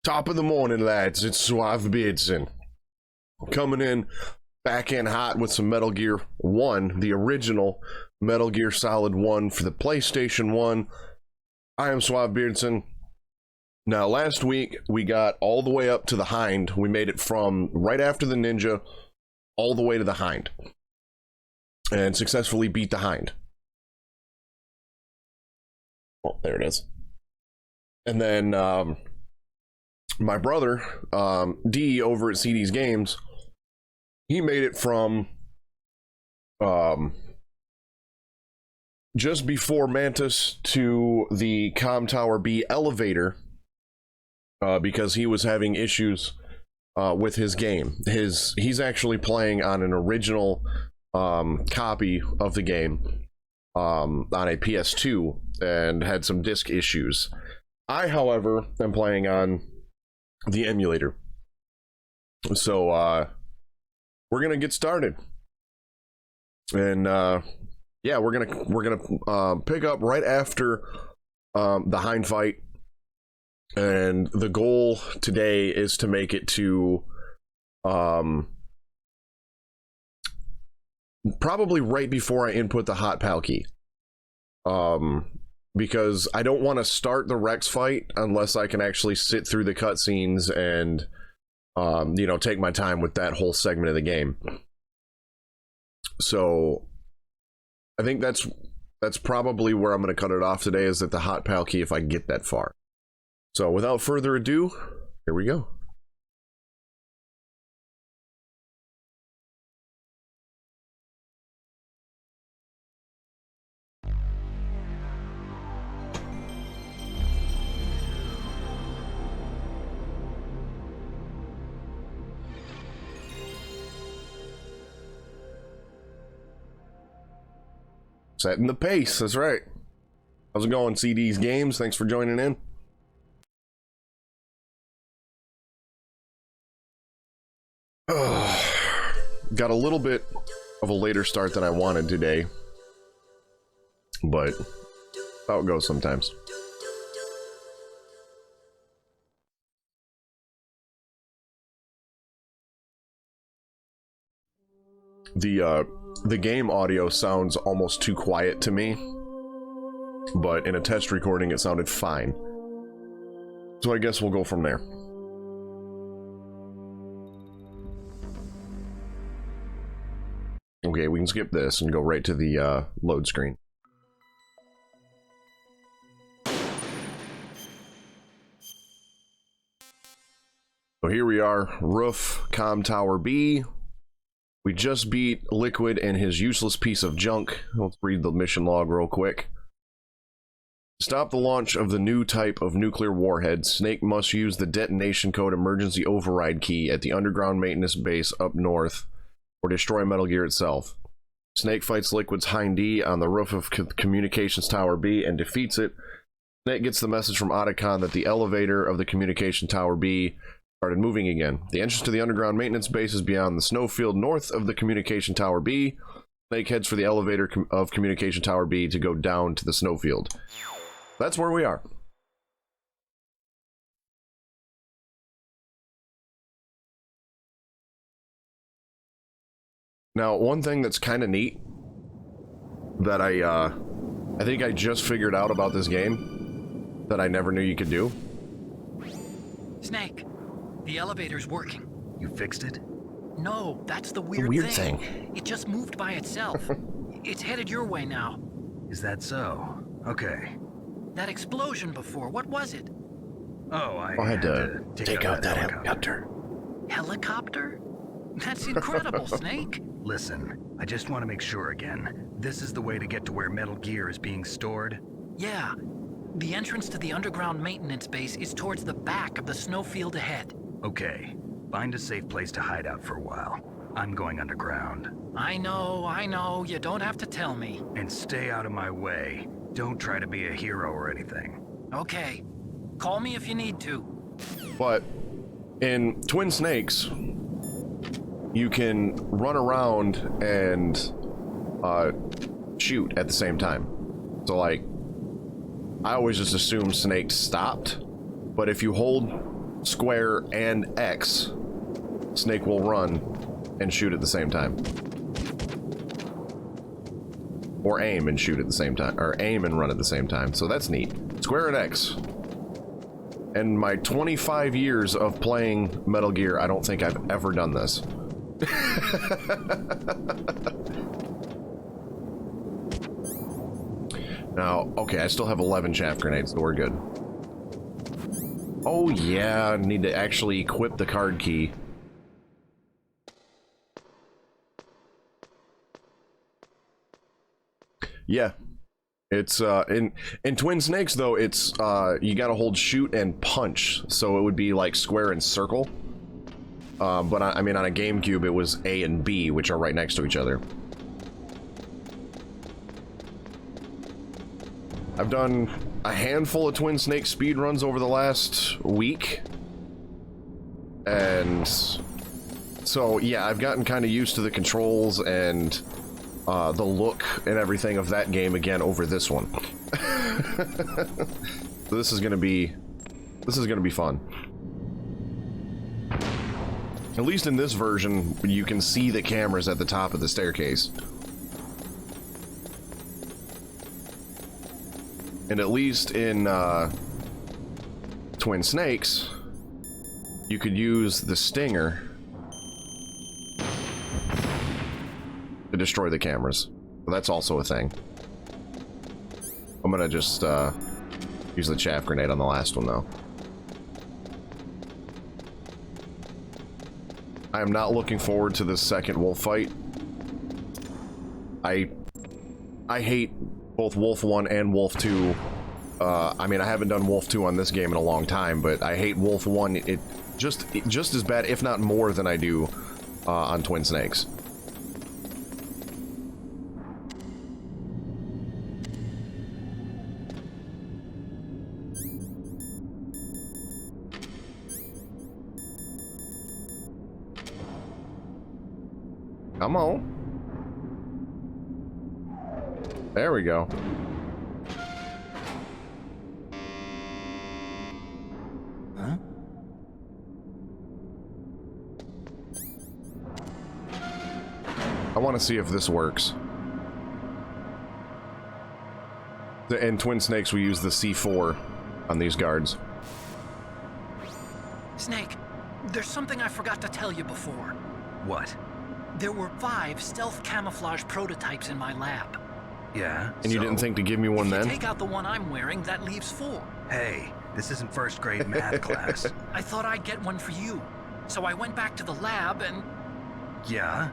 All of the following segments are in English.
Top of the morning, lads. It's Suave Beardson. Coming in, back in hot with some Metal Gear 1, the original Metal Gear Solid 1 for the PlayStation 1. I am Suave Beardson. Now, last week, we got all the way up to the Hind. We made it from right after the Ninja, all the way to the Hind. And successfully beat the Hind. Oh, there it is. And then, my brother, D over at CD's Games, he made it from just before Mantis to the Com Tower B elevator because he was having issues with his game. He's actually playing on an original copy of the game on a PS2 and had some disc issues. I, however, am playing on the emulator. So we're gonna get started, and yeah, we're gonna pick up right after the Hind fight, and the goal today is to make it to probably right before I input the hot pal key, because I don't want to start the Rex fight unless I can actually sit through the cutscenes and, you know, take my time with that whole segment of the game. So I think that's probably where I'm going to cut it off today, is at the hot pal key if I get that far. So without further ado, here we go. Setting the pace, that's right. How's it going, CD's Games? Thanks for joining in. Got a little bit of a later start than I wanted today, but how it goes sometimes. The game audio sounds almost too quiet to me, but in a test recording it sounded fine. So I guess we'll go from there. Okay, we can skip this and go right to the load screen. So here we are, Roof, Com Tower B. We just beat Liquid and his useless piece of junk. Let's read the mission log real quick. Stop the launch of the new type of nuclear warhead. Snake must use the detonation code emergency override key at the underground maintenance base up north, or destroy Metal Gear itself. Snake fights Liquid's Hind D on the roof of Communications Tower B and defeats it. Snake gets the message from Otacon that the elevator of the Communication Tower B started moving again. The entrance to the underground maintenance base is beyond the snowfield north of the Communication Tower B. Snake heads for the elevator of Communication Tower B to go down to the snowfield. That's where we are. Now, one thing that's kind of neat that I think I just figured out about this game that I never knew you could do. Snake, the elevator's working. You fixed it? No, that's the weird thing. It just moved by itself. It's headed your way now. Is that so? Okay. That explosion before, what was it? Oh, I had to take out that helicopter. Helicopter? That's incredible, Snake. Listen, I just want to make sure again. This is the way to get to where Metal Gear is being stored? Yeah. The entrance to the underground maintenance base is towards the back of the snowfield ahead. Okay. Find a safe place to hide out for a while. I'm going underground. I know. You don't have to tell me. And stay out of my way. Don't try to be a hero or anything. Okay. Call me if you need to. But in Twin Snakes, you can run around and shoot at the same time. So, like, I always just assumed Snake stopped, but if you hold square, and X, Snake will run and shoot at the same time. Or aim and shoot at the same time. Or aim and run at the same time. So that's neat. Square and X. In my 25 years of playing Metal Gear, I don't think I've ever done this. Now, okay, I still have 11 chaff grenades, so we're good. Oh yeah, I need to actually equip the card key. Yeah. It's, in Twin Snakes, though, it's, you gotta hold shoot and punch, so it would be like square and circle. But I mean, on a GameCube, it was A and B, which are right next to each other. I've done a handful of Twin Snake speedruns over the last week. And so, yeah, I've gotten kind of used to the controls and the look and everything of that game again over this one. So this is gonna be fun. At least in this version, you can see the cameras at the top of the staircase. And at least in Twin Snakes, you could use the stinger to destroy the cameras. So that's also a thing. I'm gonna just use the chaff grenade on the last one, though. I am not looking forward to this second wolf fight. I hate both Wolf 1 and Wolf 2. I mean, I haven't done Wolf 2 on this game in a long time, but I hate Wolf 1 it just as bad, if not more, than I do on Twin Snakes. Come on. There we go. Huh? I want to see if this works. In Twin Snakes, we use the C4 on these guards. Snake, there's something I forgot to tell you before. What? There were 5 stealth camouflage prototypes in my lab. Yeah? And you didn't think to give me one then? Take out the one I'm wearing, that leaves 4. Hey, this isn't first grade math class. I thought I'd get one for you. So I went back to the lab and... Yeah?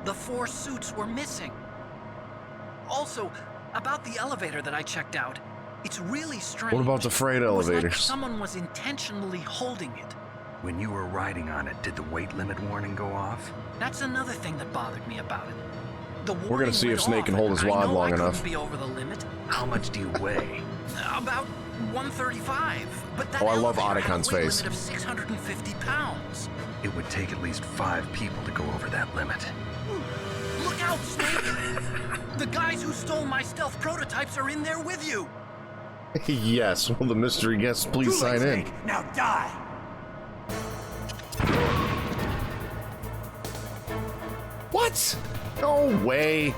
The 4 suits were missing. Also, about the elevator that I checked out, it's really strange. What about the freight It was like elevators? someone was intentionally holding it. When you were riding on it, did the weight limit warning go off? That's another thing that bothered me about it. We're gonna see if Snake can hold his wad long enough. Be over the limit. How much do you weigh? About 135. But that Oh, I love elevator had a Otacon's weight face. limit of 650 pounds. It would take at least 5 people to go over that limit. Look out, Snake! The guys who stole my stealth prototypes are in there with you. Yes, will the mystery guests please sign in? Now die! What? No way.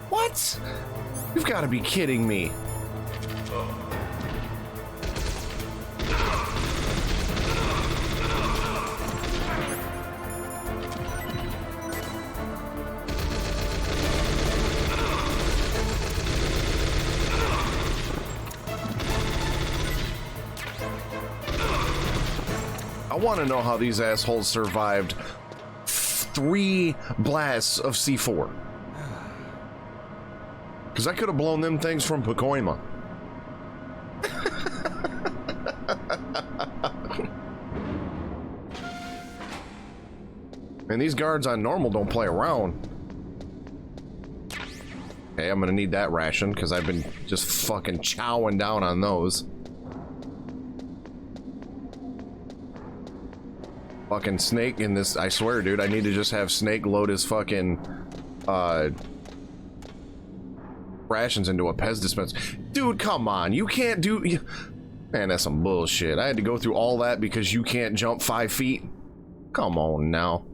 What? You've got to be kidding me. I want to know how these assholes survived 3 blasts of C4. Because I could have blown them things from Pacoima. And these guards on normal don't play around. Okay, I'm gonna need that ration because I've been just fucking chowing down on those. Fucking Snake in this, I swear, dude, I need to just have Snake load his fucking, rations into a Pez dispenser. Dude, come on. You can't do... Man, that's some bullshit. I had to go through all that because you can't jump 5 feet? Come on now.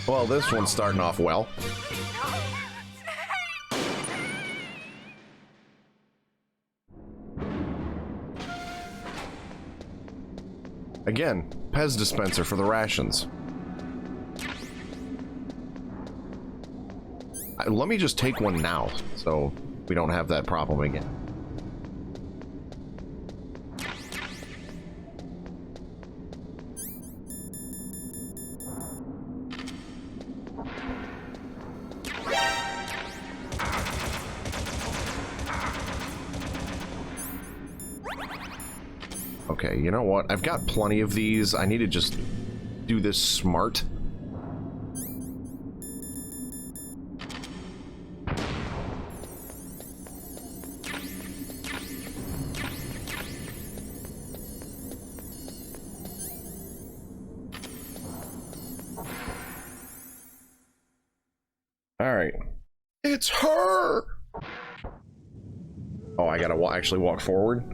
Well, this one's starting off well. Again, Pez dispenser for the rations. Let me just take one now, so we don't have that problem again. Okay, you know what? I've got plenty of these. I need to just do this smart. All right. It's her! Oh, I gotta actually walk forward?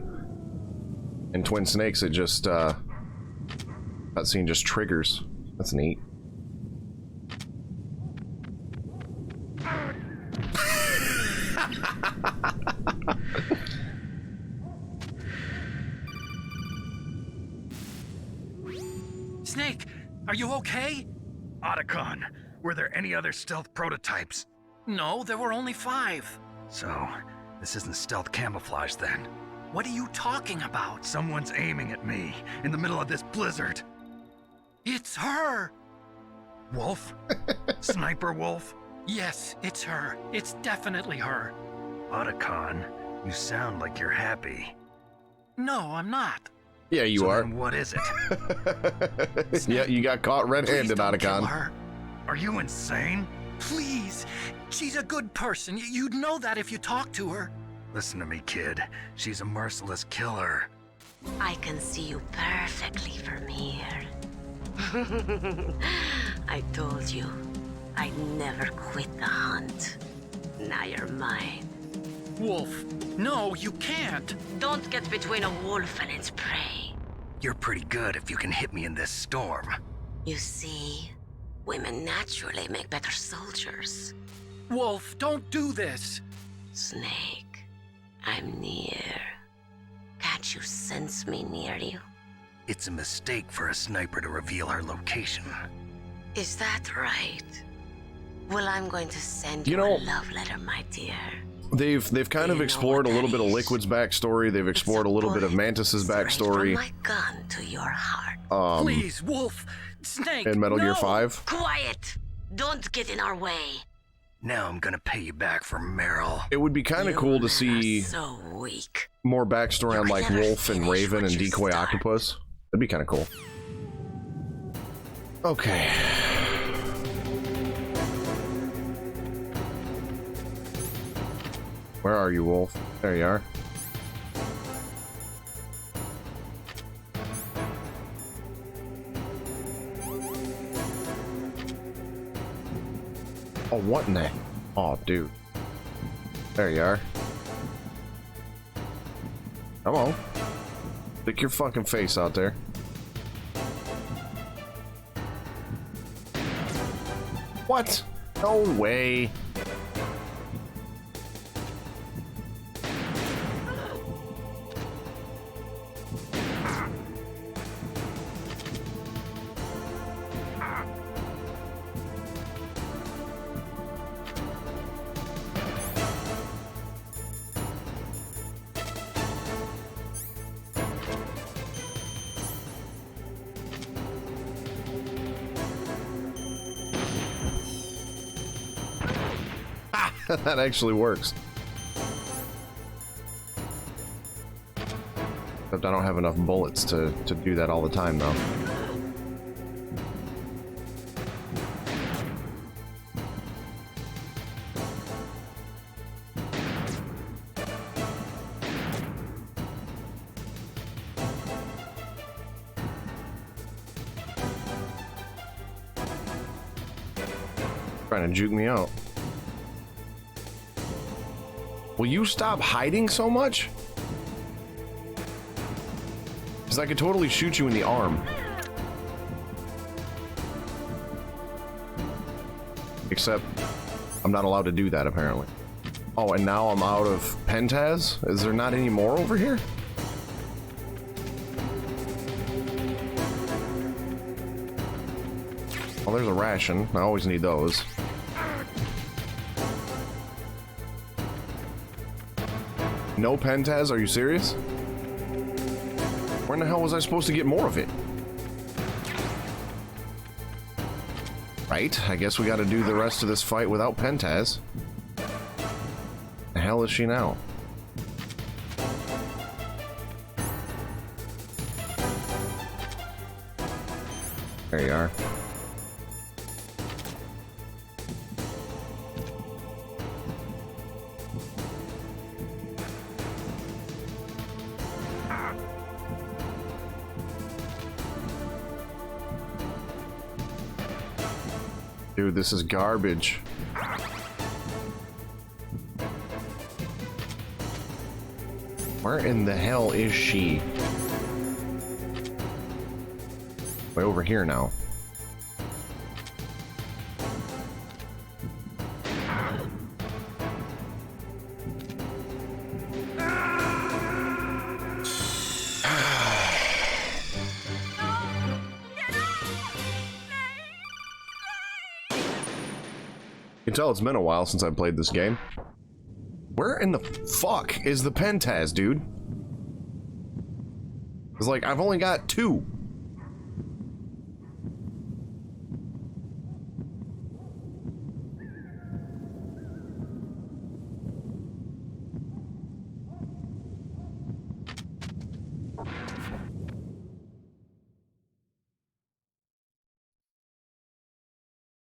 In Twin Snakes, it just, that scene just triggers. That's neat. Snake, are you okay? Otacon, were there any other stealth prototypes? No, there were only 5. So, this isn't stealth camouflage then. What are you talking about? Someone's aiming at me in the middle of this blizzard. It's her! Wolf? Sniper Wolf? Yes, it's her. It's definitely her. Otacon, you sound like you're happy. No, I'm not. Yeah, you So are. then what is it? Yeah, you got caught red-handed, Please don't kill Otacon. her. Are you insane? Please. She's a good person. You'd know that if you talked to her. Listen to me, kid. She's a merciless killer. I can see you perfectly from here. I told you, I'd never quit the hunt. Now you're mine. Wolf, no, you can't. Don't get between a wolf and its prey. You're pretty good if you can hit me in this storm. You see, women naturally make better soldiers. Wolf, don't do this. Snake, I'm near. Can't you sense me near you? It's a mistake for a sniper to reveal her location. Is that right? Well, I'm going to send You you know- a love letter, my dear. They've kind of You know explored a what little that bit of is? Liquid's backstory. They've explored a little bit of bullet Mantis's straight backstory. From my gun to your heart. Please, Wolf. Snake, In Metal Gear no. 5. Quiet! Don't get in our way. Now I'm gonna pay you back for Meryl. It would be kind of You cool to men see are so weak. more backstory on You like never Wolf and finish Raven what and you Decoy start. Octopus. That'd be kind of cool. Okay. Where are you, Wolf? There you are. Oh, what in the... Oh, dude. There you are. Come on. Stick your fucking face out there. What? No way. That actually works. Except I don't have enough bullets to do that all the time, though. Trying to juke me out. Will you stop hiding so much? Because I could totally shoot you in the arm. Except, I'm not allowed to do that, apparently. Oh, and now I'm out of Pentaz? Is there not any more over here? Well, there's a ration. I always need those. No Pentaz? Are you serious? Where in the hell was I supposed to get more of it? Right, I guess we gotta do the rest of this fight without Pentaz. The hell is she now? There you are. Dude, this is garbage. Where in the hell is she? Way over here now. You can tell it's been a while since I played this game. Where in the fuck is the Pentaz, dude? It's like, I've only got 2.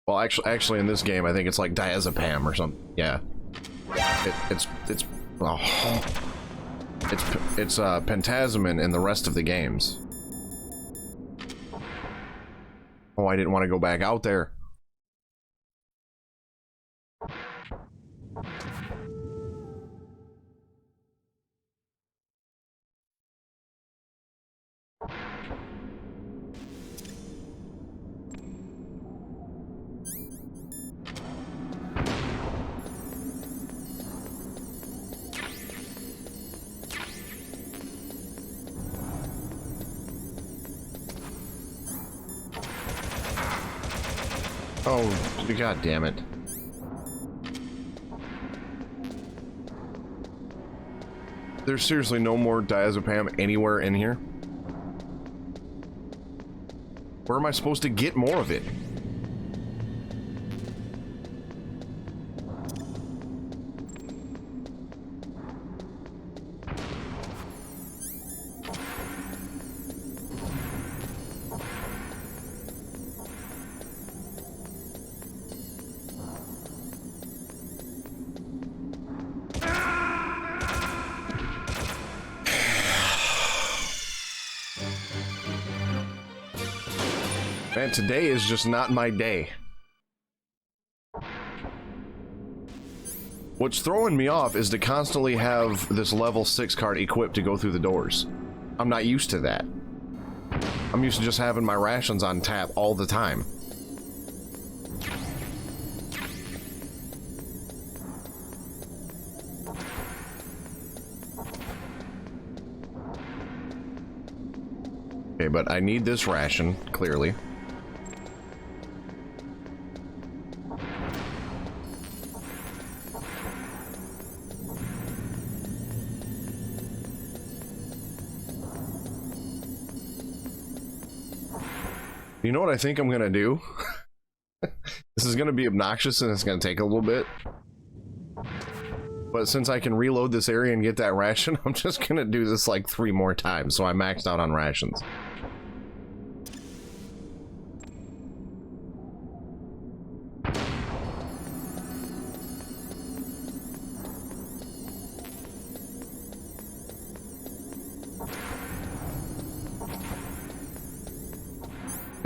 Well, actually, in this game, I think it's like diazepam or something. Yeah, it's pentazimine in the rest of the games. Oh, I didn't want to go back out there. Oh, god damn it. There's seriously no more diazepam anywhere in here? Where am I supposed to get more of it? Man, today is just not my day. What's throwing me off is to constantly have this level 6 card equipped to go through the doors. I'm not used to that. I'm used to just having my rations on tap all the time. Okay, but I need this ration, clearly. You know what I think I'm gonna do? This is gonna be obnoxious and it's gonna take a little bit. But since I can reload this area and get that ration, I'm just gonna do this like 3 more times, so I maxed out on rations.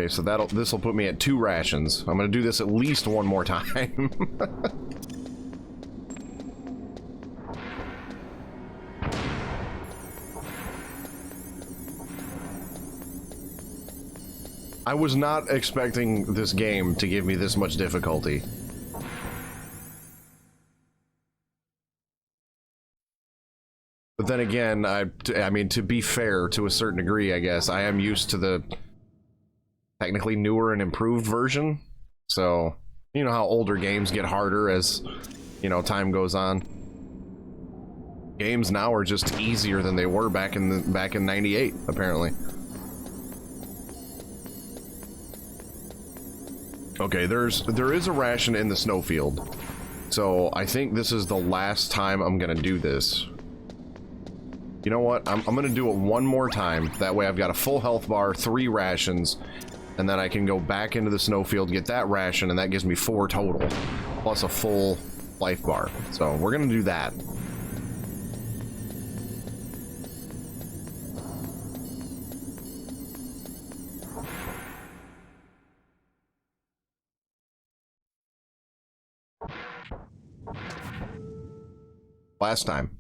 Okay, so this will put me at 2 rations. I'm gonna do this at least one more time. I was not expecting this game to give me this much difficulty. But then again, I mean, to be fair, to a certain degree, I guess, I am used to the technically newer and improved version. So, you know how older games get harder as, you know, time goes on. Games now are just easier than they were back in 98, apparently. Okay, there is a ration in the snowfield. So, I think this is the last time I'm gonna do this. You know what? I'm gonna do it one more time. That way I've got a full health bar, 3 rations, and then I can go back into the snowfield, get that ration, and that gives me 4 total, plus a full life bar. So we're gonna do that. Last time.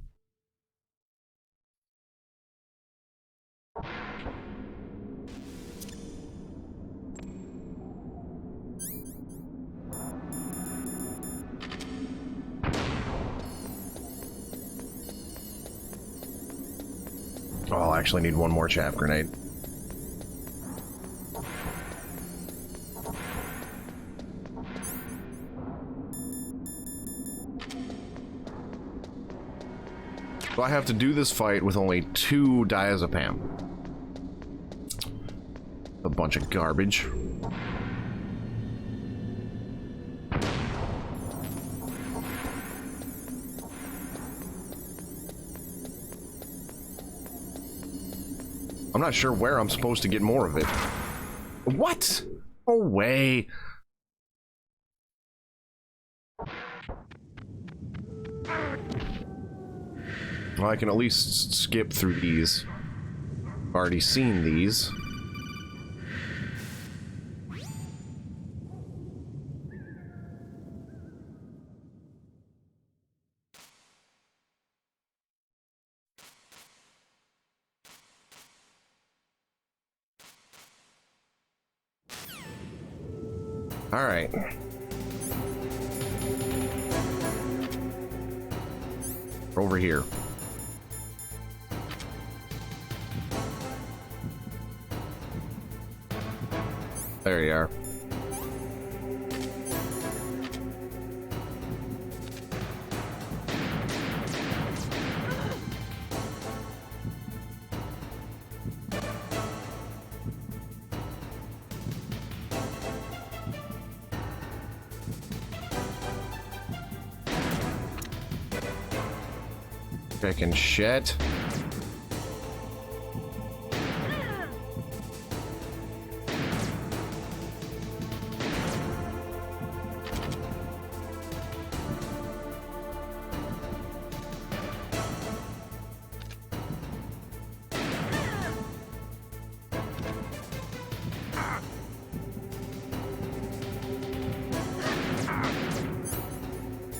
Oh, I'll actually need one more chaff grenade. So I have to do this fight with only 2 diazepam. A bunch of garbage. I'm not sure where I'm supposed to get more of it. What? No way. Well, I can at least skip through these. I've already seen these. All right. Over here. There you are. Frickin' shit.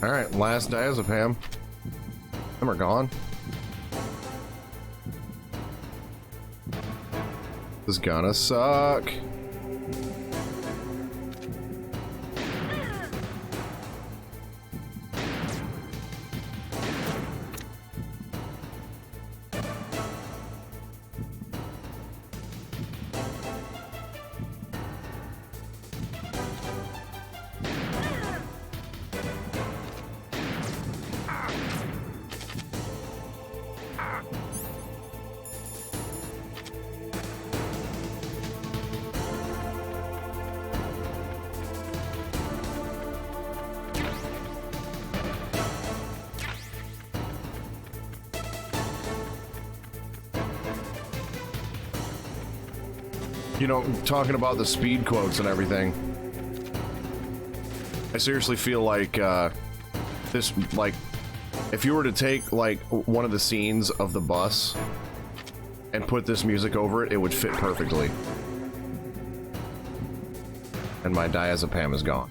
All right, last diazepam. Them are gone. This is gonna suck. You know, talking about the speed quotes and everything, I seriously feel like this, like, if you were to take like one of the scenes of the bus and put this music over it, it would fit perfectly. And my diazepam is gone.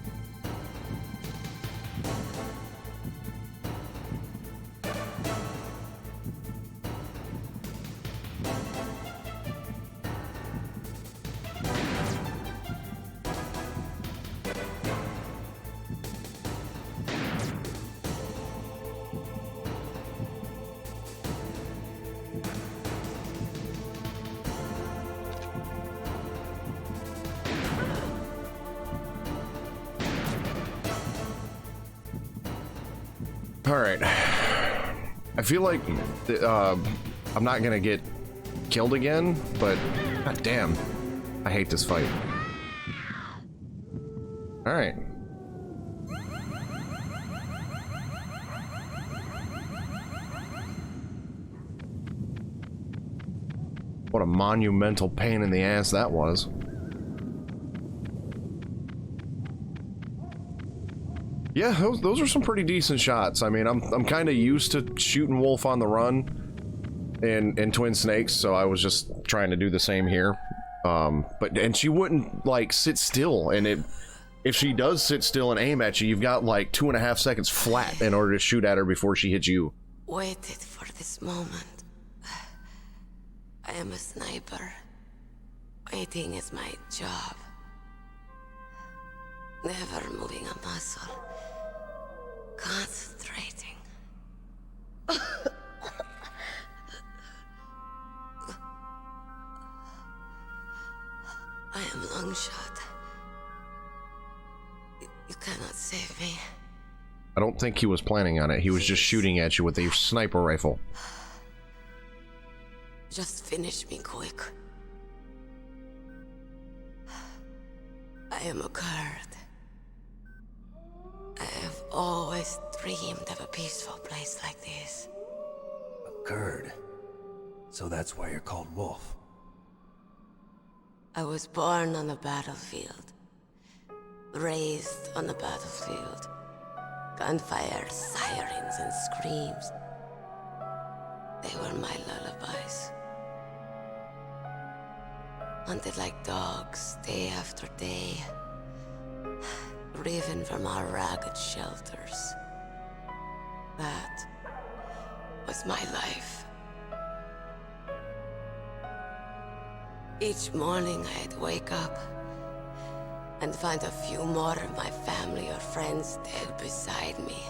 Alright. I feel like I'm not gonna get killed again, but god damn. I hate this fight. Alright. What a monumental pain in the ass that was. Yeah, those are some pretty decent shots. I mean, I'm kind of used to shooting wolf on the run in Twin Snakes, so I was just trying to do the same here. And she wouldn't like sit still, and if she does sit still and aim at you, you've got like 2.5 seconds flat in order to shoot at her before she hits you. Waited for this moment. I am a sniper. Waiting is my job. Never moving a muscle. Concentrating. I am long shot. You cannot save me. I don't think he was planning on it. He was just shooting at you with a sniper rifle. Just finish me quick. I am a Kurd. I have always dreamed of a peaceful place like this. A Kurd. So that's why you're called Wolf. I was born on the battlefield. Raised on the battlefield. Gunfire, sirens, and screams. They were my lullabies. Hunted like dogs, day after day. Driven from our ragged shelters. That was my life. Each morning I'd wake up and find a few more of my family or friends dead beside me.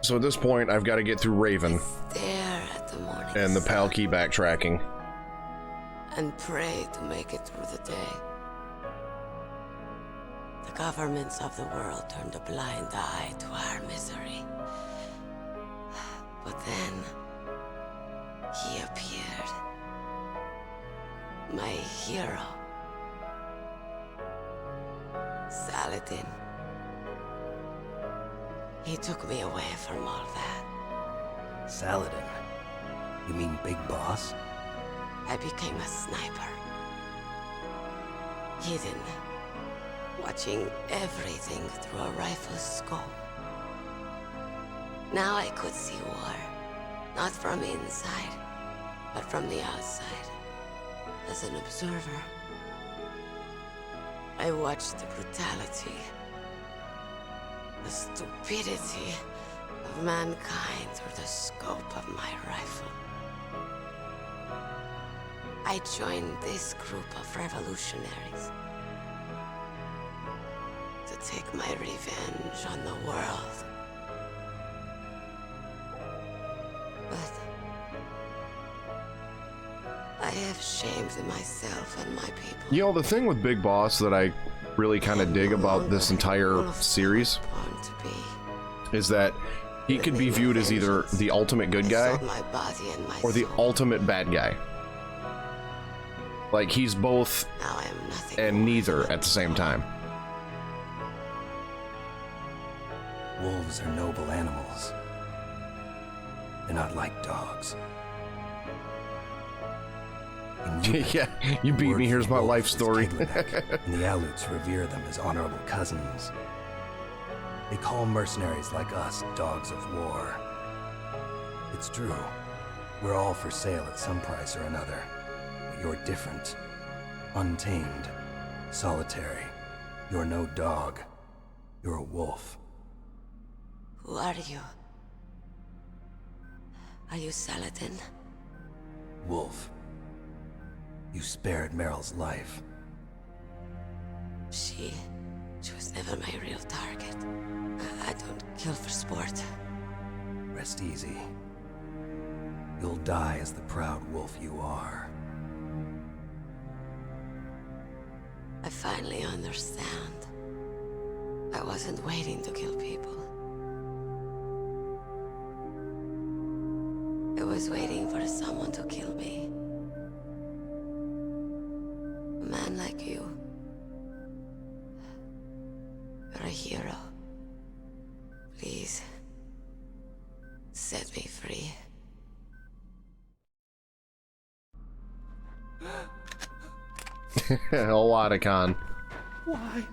So at this point, I've got to get through Raven Stare at the morning and the PAL sun key backtracking. and pray to make it through the day. The governments of the world turned a blind eye to our misery. But then, he appeared. My hero. Saladin. He took me away from all that. Saladin? You mean Big Boss? I became a sniper. Hidden. Watching everything through a rifle's scope. Now I could see war. Not from inside, but from the outside. As an observer. I watched the brutality, the stupidity of mankind through the scope of my rifle. I joined this group of revolutionaries to take my revenge on the world. But I have shamed myself and my people. You know, the thing with Big Boss that I really kind of dig about this entire series is that he could be viewed as either the ultimate good guy or the ultimate bad guy. Like, he's both and neither at the same time. Wolves are noble animals. They're not like dogs. Yeah, you beat me. Here's my life story. And the Aleuts revere them as honorable cousins. They call mercenaries like us dogs of war. It's true. We're all for sale at some price or another. But you're different. Untamed. Solitary. You're no dog. You're a wolf. Who are you? Are you Saladin? Wolf. You spared Meryl's life. She was never my real target. I don't kill for sport. Rest easy. You'll die as the proud wolf you are. I finally understand. I wasn't waiting to kill people. I was waiting for someone to kill me. A man like you. You're a hero. Please, set me free. Oh, Otacon. Why?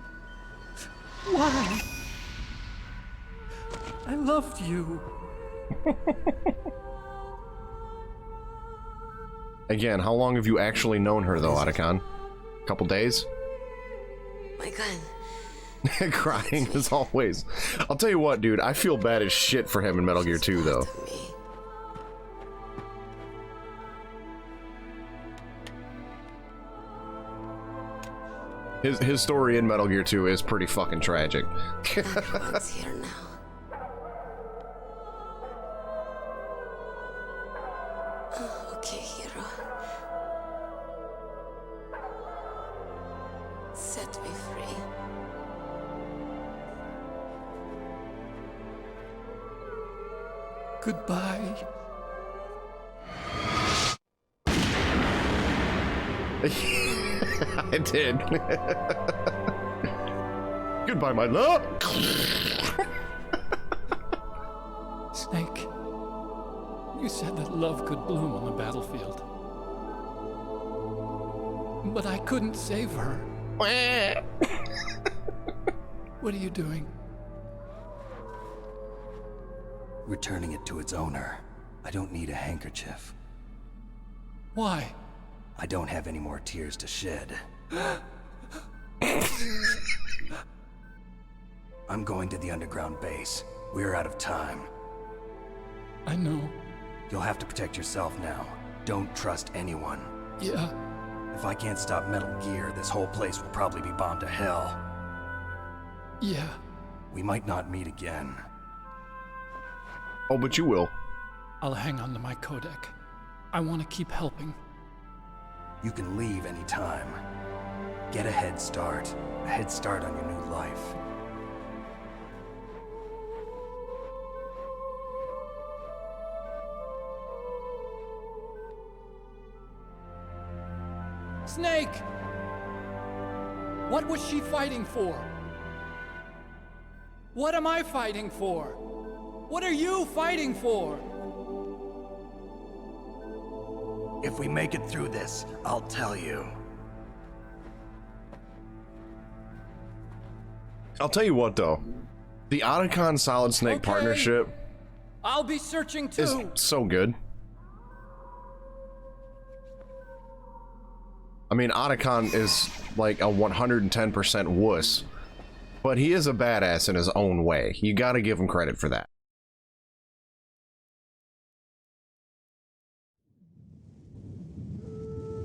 Why? I loved you. Again, how long have you actually known her, though, Otacon? A couple days? My gun. Crying as always. I'll tell you what, dude, I feel bad as shit for him in Metal Gear 2, though. To me. His story in Metal Gear 2 is pretty fucking tragic. Everyone's here now. Okay, hero. Set me free. Goodbye. I did. Goodbye, my love. Snake, you said that love could bloom on the battlefield. But I couldn't save her. What are you doing? Returning it to its owner. I don't need a handkerchief. Why? I don't have any more tears to shed. I'm going to the underground base. We're out of time. I know. You'll have to protect yourself now. Don't trust anyone. Yeah. If I can't stop Metal Gear, this whole place will probably be bombed to hell. Yeah. We might not meet again. Oh, but you will. I'll hang on to my codec. I want to keep helping. You can leave anytime. Get a head start. A head start on your new life. Snake! What was she fighting for? What am I fighting for? What are you fighting for? If we make it through this, I'll tell you. I'll tell you what, though. The Otacon Solid Snake Okay. partnership I'll be searching too. is so good. I mean, Otacon is like a 110% wuss, but he is a badass in his own way. You gotta give him credit for that.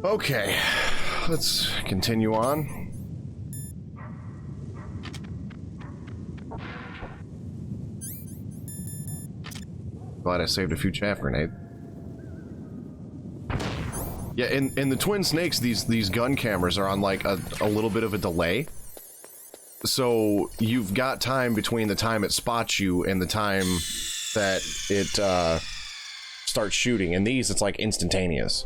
Okay, let's continue on. Glad I saved a few chaff grenades. Yeah, in the Twin Snakes, these gun cameras are on like a little bit of a delay. So you've got time between the time it spots you and the time that it starts shooting. In these, it's like instantaneous.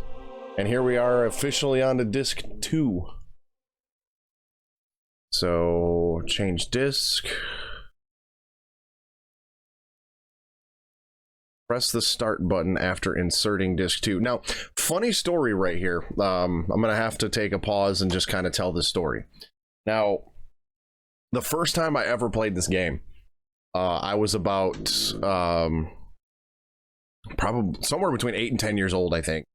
And here we are officially on to disc 2. So change disc. Press the start button after inserting disc 2. Now, funny story right here. I'm gonna have to take a pause and just kind of tell this story. Now, the first time I ever played this game, I was about probably somewhere between 8 and 10 years old, I think.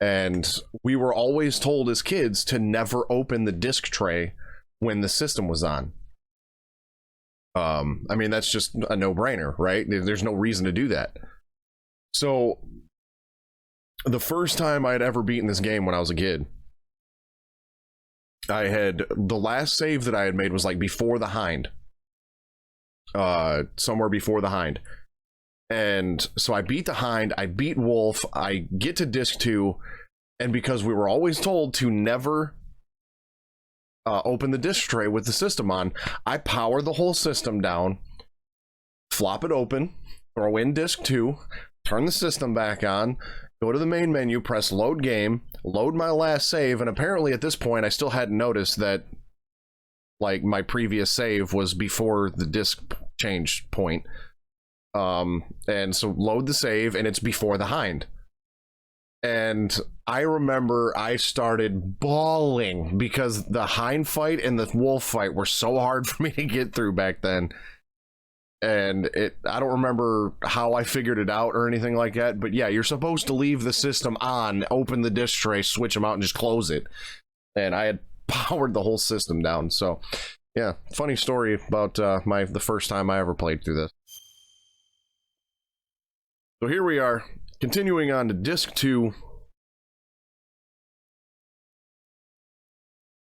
And we were always told as kids to never open the disc tray when the system was on. I mean, that's just a no-brainer, right? There's no reason to do that. So the first time I had ever beaten this game when I was a kid, I had, the last save that I had made was like before the Hind. Somewhere before the Hind. And so I beat the Hind, I beat Wolf, I get to disc 2, and because we were always told to never open the disc tray with the system on, I power the whole system down, flop it open, throw in disc 2, turn the system back on, go to the main menu, press load game, load my last save, and apparently at this point I still hadn't noticed that like my previous save was before the disc change point. And so load the save, and it's before the Hind. And I remember I started bawling because the Hind fight and the Wolf fight were so hard for me to get through back then. And I don't remember how I figured it out or anything like that, but yeah, you're supposed to leave the system on, open the disc tray, switch them out, and just close it. And I had powered the whole system down. So yeah, funny story about the first time I ever played through this. So here we are, continuing on to disc 2.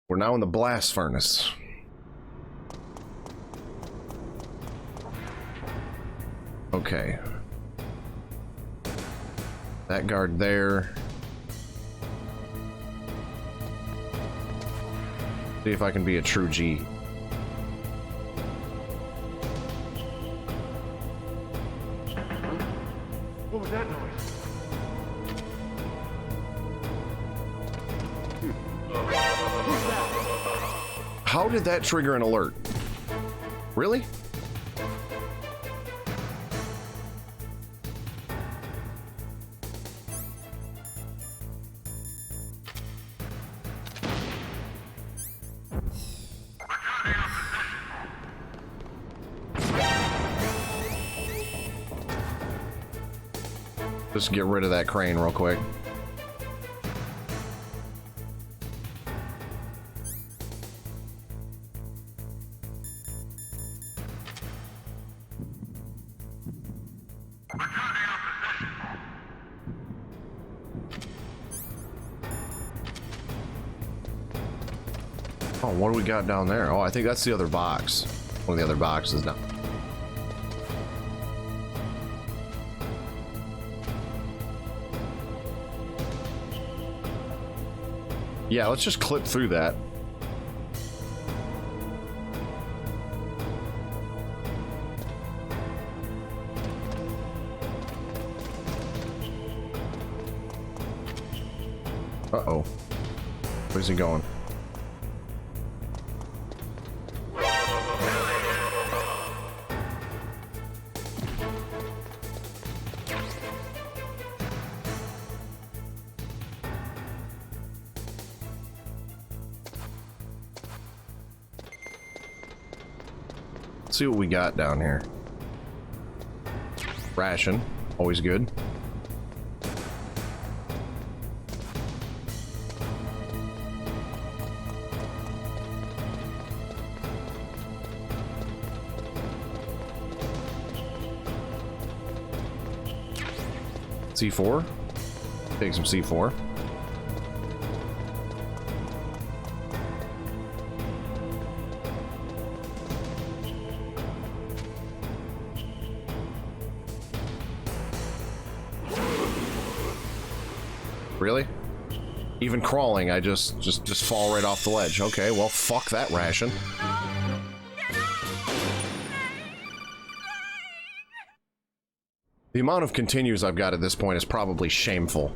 We're now in the blast furnace. Okay. That guard there. See if I can be a true G. What was that noise? How did that trigger an alert? Really? Just get rid of that crane real quick. Oh, what do we got down there? Oh, I think that's the other box. One of the other boxes now. Yeah, let's just clip through that. Uh-oh. Where's he going? Let's see what we got down here. Ration, always good. C4. Take some C4. Really? Even crawling, I just fall right off the ledge. Okay, well, fuck that ration. The amount of continues I've got at this point is probably shameful.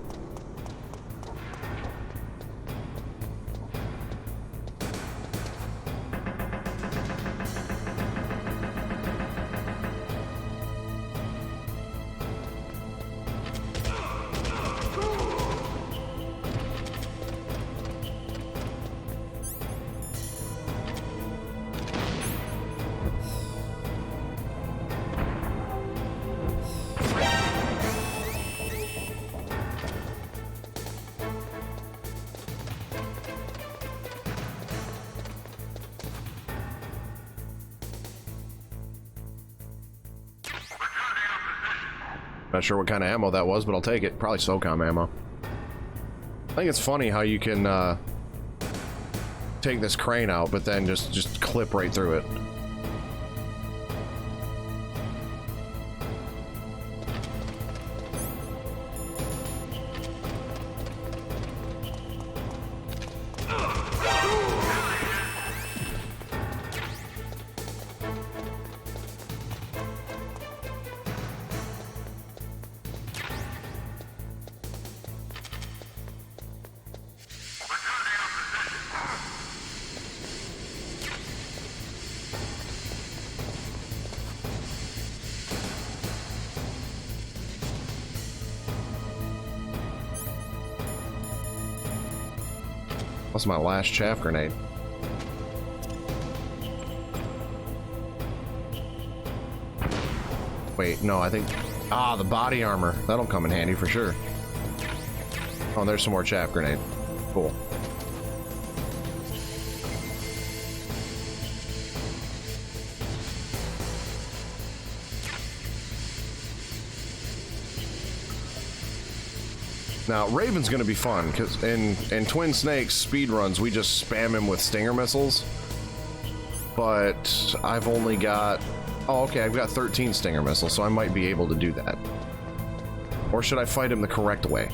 Not sure what kind of ammo that was, but I'll take it. Probably SOCOM ammo. I think it's funny how you can take this crane out, but then just clip right through it. That's my last chaff grenade. Wait, no, I think... Ah, the body armor. That'll come in handy for sure. Oh, there's some more chaff grenade. Cool. Now, Raven's gonna be fun, because in Twin Snakes speedruns, we just spam him with stinger missiles. But I've only got... Oh, okay, I've got 13 stinger missiles, so I might be able to do that. Or should I fight him the correct way?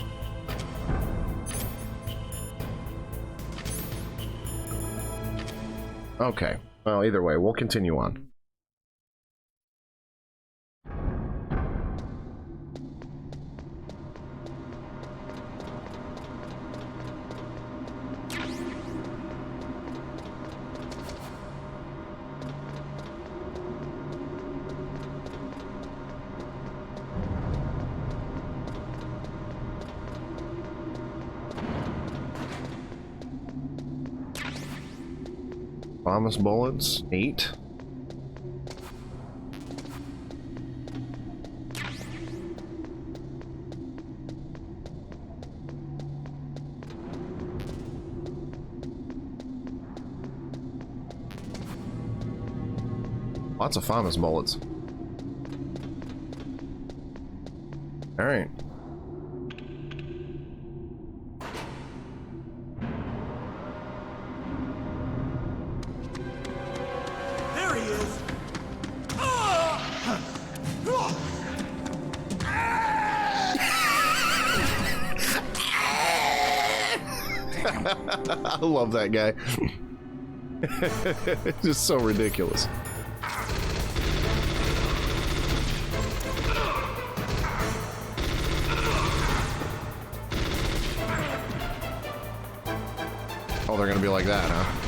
Okay, well, either way, we'll continue on. Promise bullets, 8. Lots of FAMAS bullets. All right. I love that guy. It's just so ridiculous. Oh, they're gonna be like that, huh?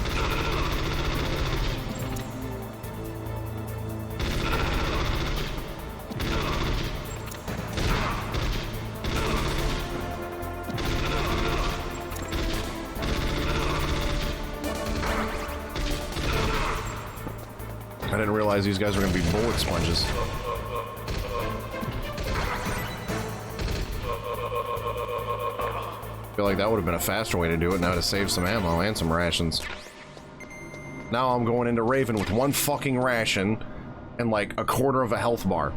I didn't realize these guys were going to be bullet sponges. I feel like that would have been a faster way to do it now to save some ammo and some rations. Now I'm going into Raven with one fucking ration and like a quarter of a health bar.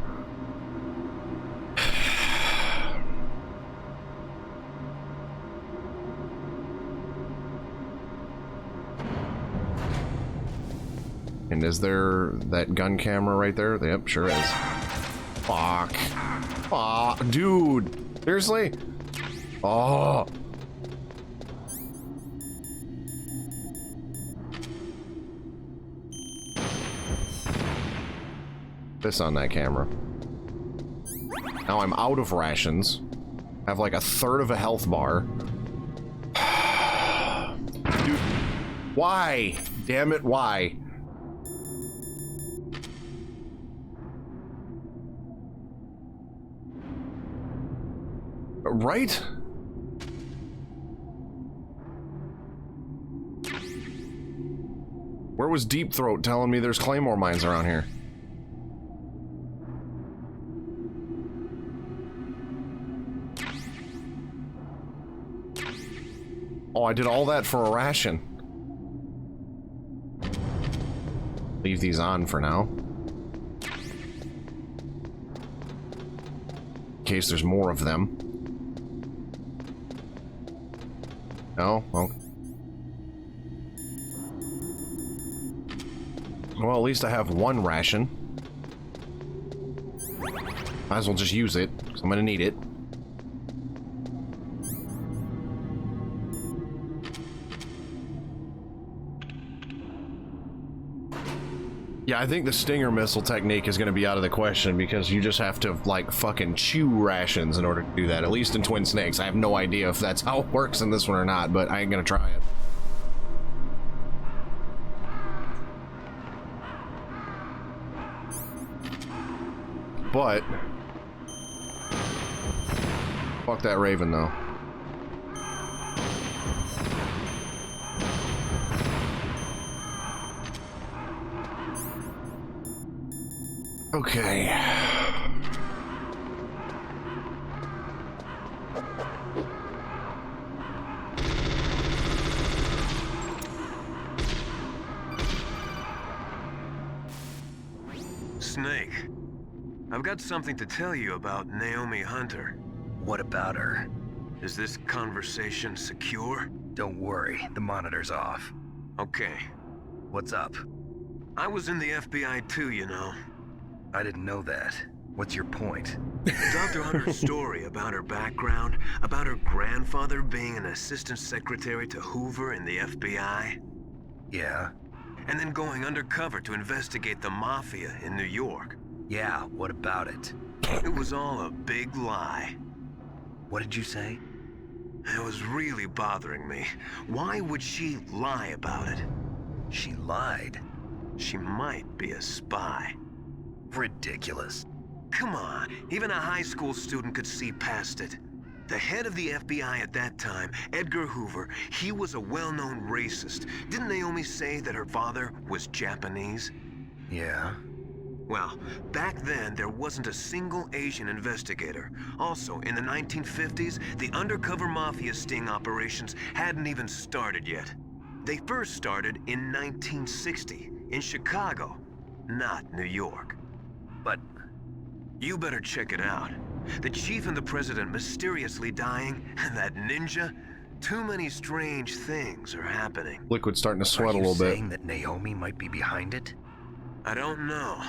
And is there that gun camera right there? Yep, sure is. Fuck. Aw, dude. Seriously? Oh. This on that camera. Now I'm out of rations. I have like a third of a health bar. Dude. Why? Damn it, why? Right? Where was Deep Throat telling me there's Claymore mines around here? Oh, I did all that for a ration. Leave these on for now. case there's more of them. No? Okay. Well, at least I have one ration. Might as well just use it, because I'm gonna need it. Yeah, I think the Stinger missile technique is going to be out of the question because you just have to, like, fucking chew rations in order to do that. At least in Twin Snakes. I have no idea if that's how it works in this one or not, but I ain't going to try it. But... fuck that Raven, though. Okay. Snake, I've got something to tell you about Naomi Hunter. What about her? Is this conversation secure? Don't worry, the monitor's off. Okay. What's up? I was in the FBI too, you know. I didn't know that. What's your point? Dr. Hunter's story about her background, about her grandfather being an assistant secretary to Hoover in the FBI. Yeah? And then going undercover to investigate the mafia in New York. Yeah, what about it? It was all a big lie. What did you say? It was really bothering me. Why would she lie about it? She lied? She might be a spy. Ridiculous. Come on, even a high school student could see past it. The head of the FBI at that time, Edgar Hoover, he was a well-known racist. Didn't Naomi say that her father was Japanese? Yeah. Well, back then, there wasn't a single Asian investigator. Also, in the 1950s, the undercover mafia sting operations hadn't even started yet. They first started in 1960, in Chicago, not New York. But you better check it out. The chief and the president mysteriously dying, and that ninja. Too many strange things are happening. Liquid's starting to sweat a little bit. Are you saying that Naomi might be behind it? I don't know.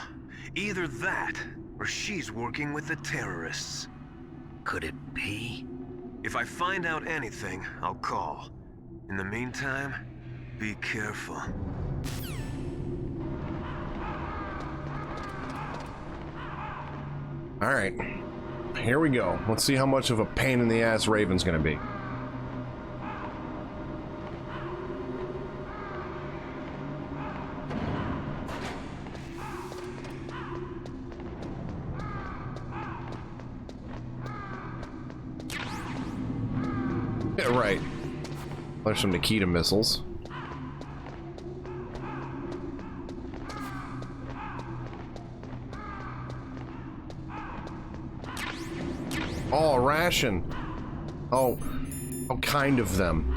Either that, or she's working with the terrorists. Could it be? If I find out anything, I'll call. In the meantime, be careful. Alright. Here we go. Let's see how much of a pain in the ass Raven's gonna be. Yeah, right. There's some Nikita missiles. Oh, a ration. Oh, kind of them.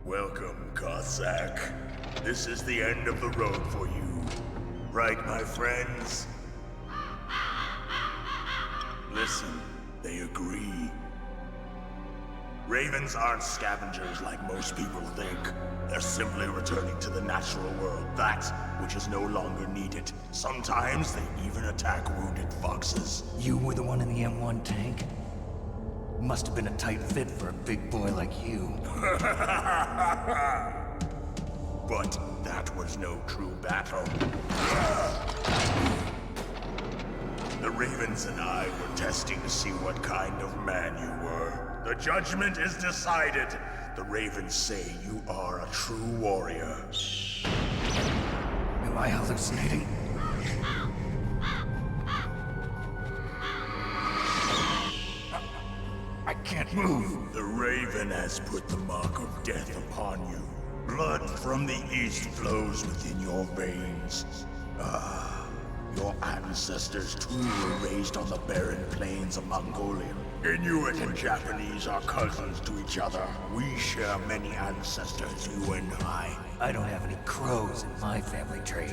Welcome, Cossack. This is the end of the road for you. Right, my friends? Listen, they agree. Ravens aren't scavengers like most people think. They're simply returning to the natural world, that which is no longer needed. Sometimes they even attack wounded foxes. You were the one in the M1 tank? Must have been a tight fit for a big boy like you. But that was no true battle. The Ravens and I were testing to see what kind of man you were. The judgment is decided. The Ravens say you are a true warrior. Am I hallucinating? I can't move. The Raven has put the mark of death upon you. Blood from the east flows within your veins. Ah, your ancestors too were raised on the barren plains of Mongolia. Inuit and Japanese are cousins to each other. We share many ancestors, you and I. I don't have any crows in my family tree.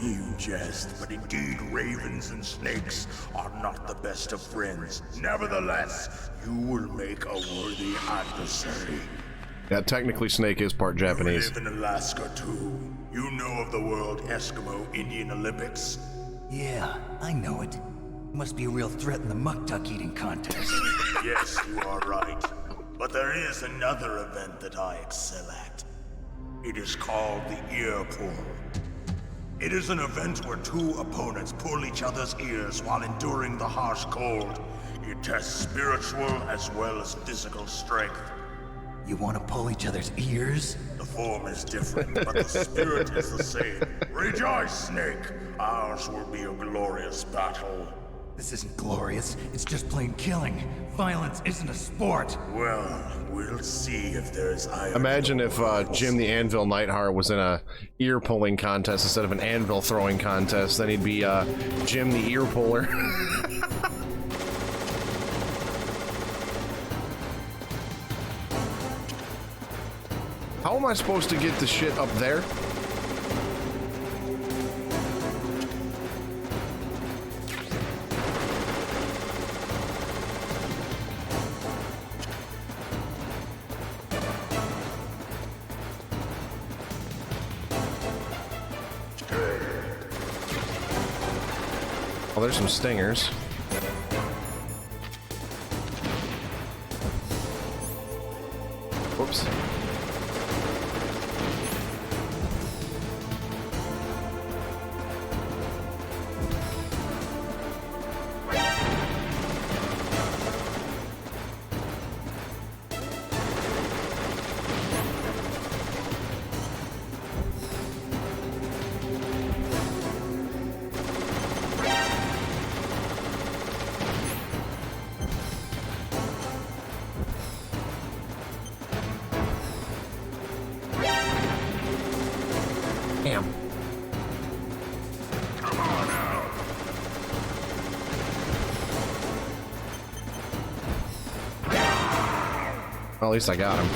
You jest, but indeed ravens and snakes are not the best of friends. Nevertheless, you will make a worthy adversary. Yeah, technically Snake is part Japanese. You live in Alaska too. You know of the World Eskimo Indian Olympics? Yeah, I know it. Must be a real threat in the muck-duck eating contest. Yes, you are right. But there is another event that I excel at. It is called the ear pull. It is an event where two opponents pull each other's ears while enduring the harsh cold. It tests spiritual as well as physical strength. You want to pull each other's ears? The form is different, but the spirit is the same. Rejoice, Snake! Ours will be a glorious battle. This isn't glorious. It's just plain killing. Violence isn't a sport. Well, we'll see if there's iron. Imagine if Jim the Anvil Nightheart was in a ear pulling contest instead of an anvil throwing contest. Then he'd be Jim the ear puller. How am I supposed to get the shit up there? Oh, there's some stingers. Whoops. Damn. Come on now. Well, at least I got him.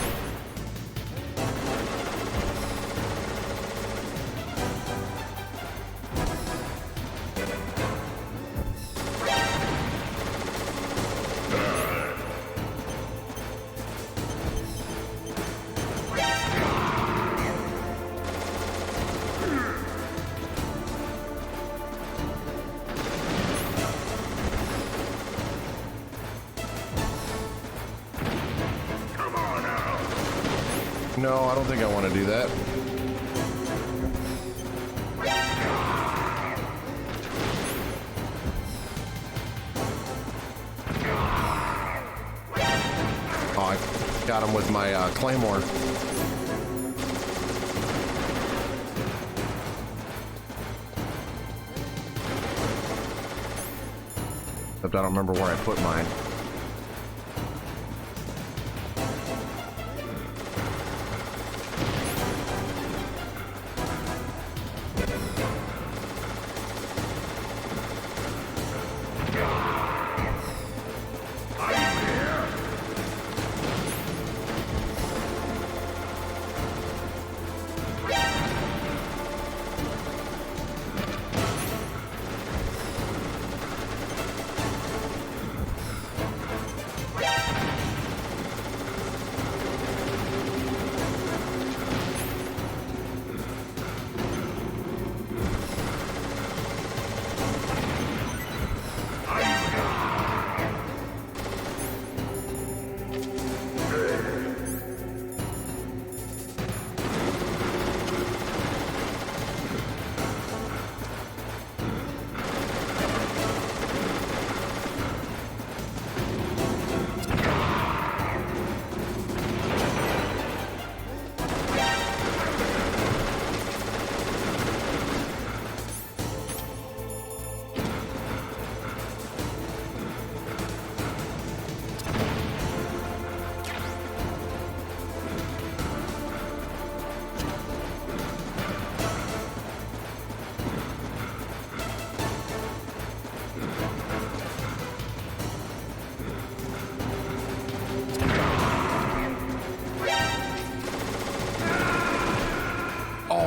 No, I don't think I want to do that. Oh, I got him with my claymore. Except I don't remember where I put mine.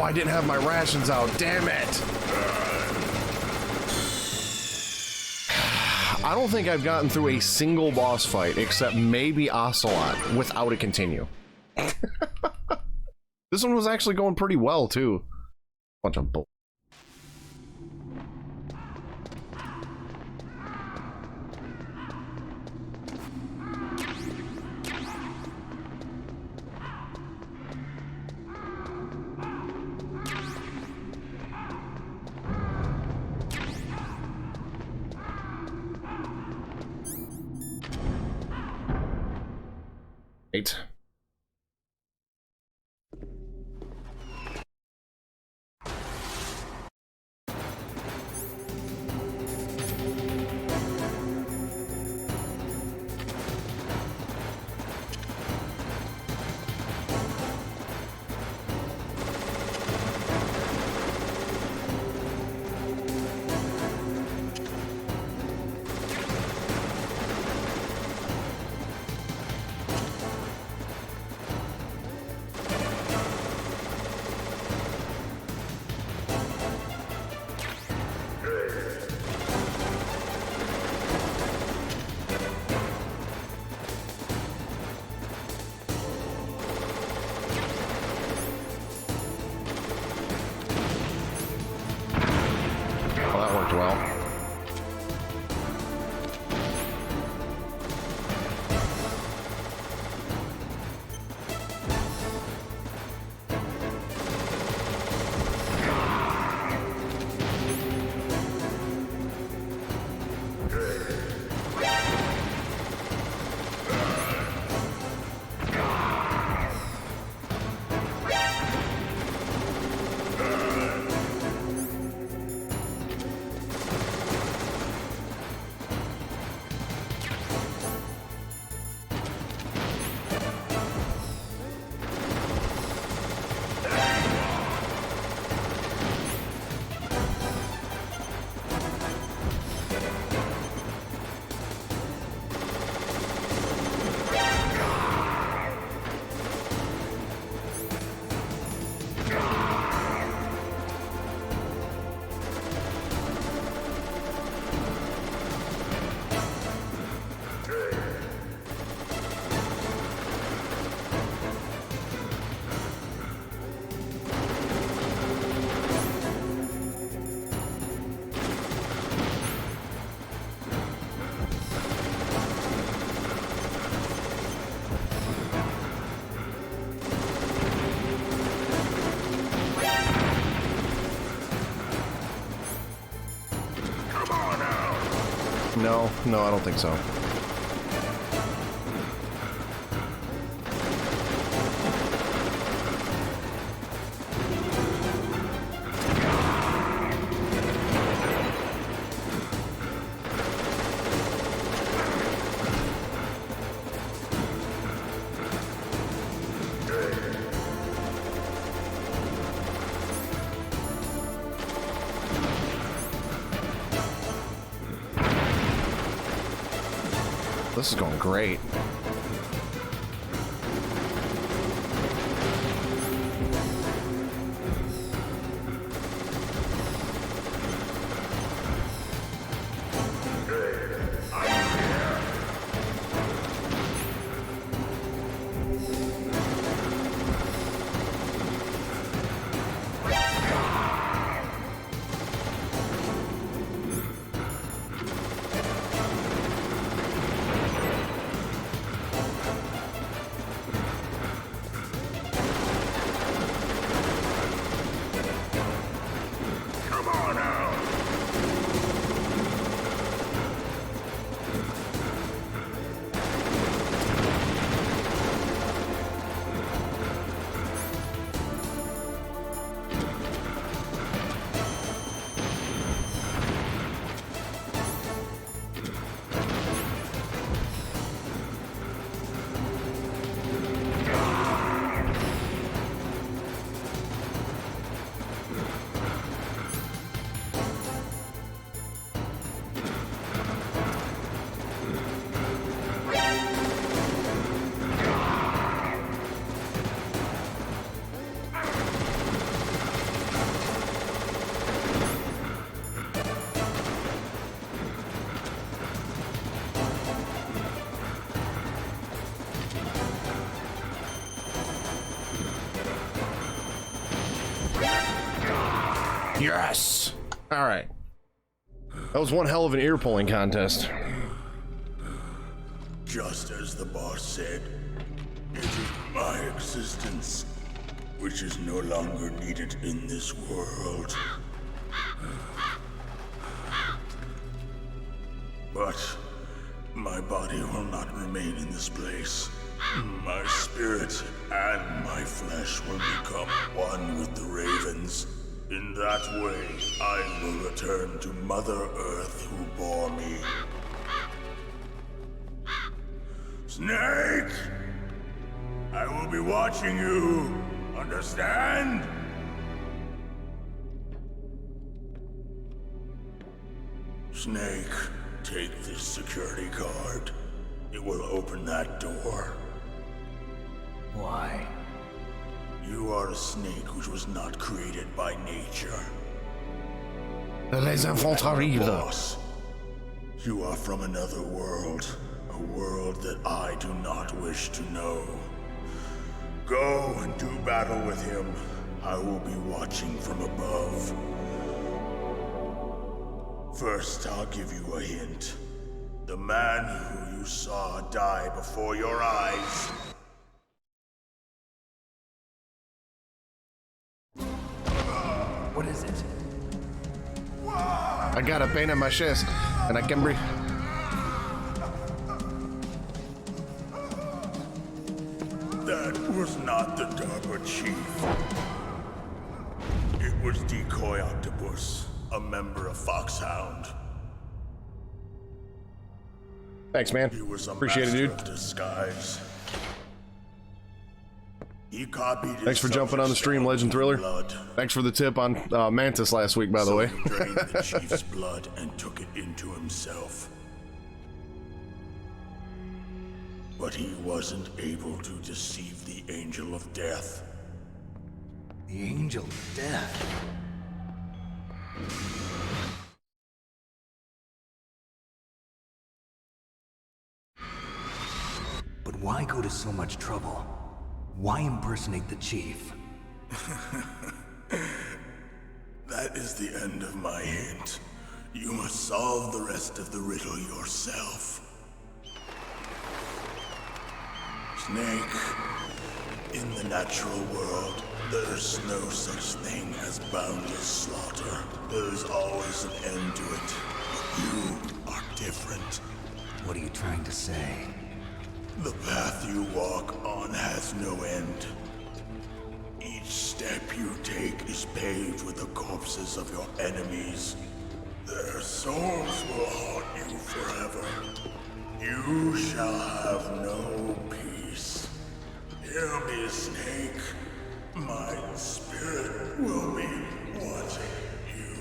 I didn't have my rations out. Damn it. I don't think I've gotten through a single boss fight except maybe Ocelot without a continue. This one was actually going pretty well too. Bunch of bull. Eight. Well. No, I don't think so. This is going great. Yes! Alright. That was one hell of an ear-pulling contest. Just as the boss said, it is my existence which is no longer needed in this world. But my body will not remain in this place. My spirit and my flesh will become one with the ravens. In that way, I will return to Mother Earth who bore me. Snake! I will be watching you. Understand? Snake, take this security card. It will open that door. Why? You are a snake which was not created by nature. Les enfants arrivent. Boss, you are from another world. A world that I do not wish to know. Go and do battle with him. I will be watching from above. First, I'll give you a hint. The man who you saw die before your eyes. What is it? I got a pain in my chest, and I can breathe. That was not the DARPA chief. It was Decoy Octopus, a member of Foxhound. Thanks, man. He was a Appreciate it, master dude. of disguise. He copied Thanks for jumping on the stream, Legend Thriller. Thanks for the tip on Mantis last week, by the way. He drained the chief's blood and took it into himself. But he wasn't able to deceive the Angel of Death. The Angel of Death. But why go to so much trouble? Why impersonate the chief? That is the end of my hint. You must solve the rest of the riddle yourself. Snake, in the natural world, there's no such thing as boundless slaughter. There's always an end to it. But you are different. What are you trying to say? The path you walk on has no end. Each step you take is paved with the corpses of your enemies. Their souls will haunt you forever. You shall have no peace. Hear me, Snake. My spirit will be watching you.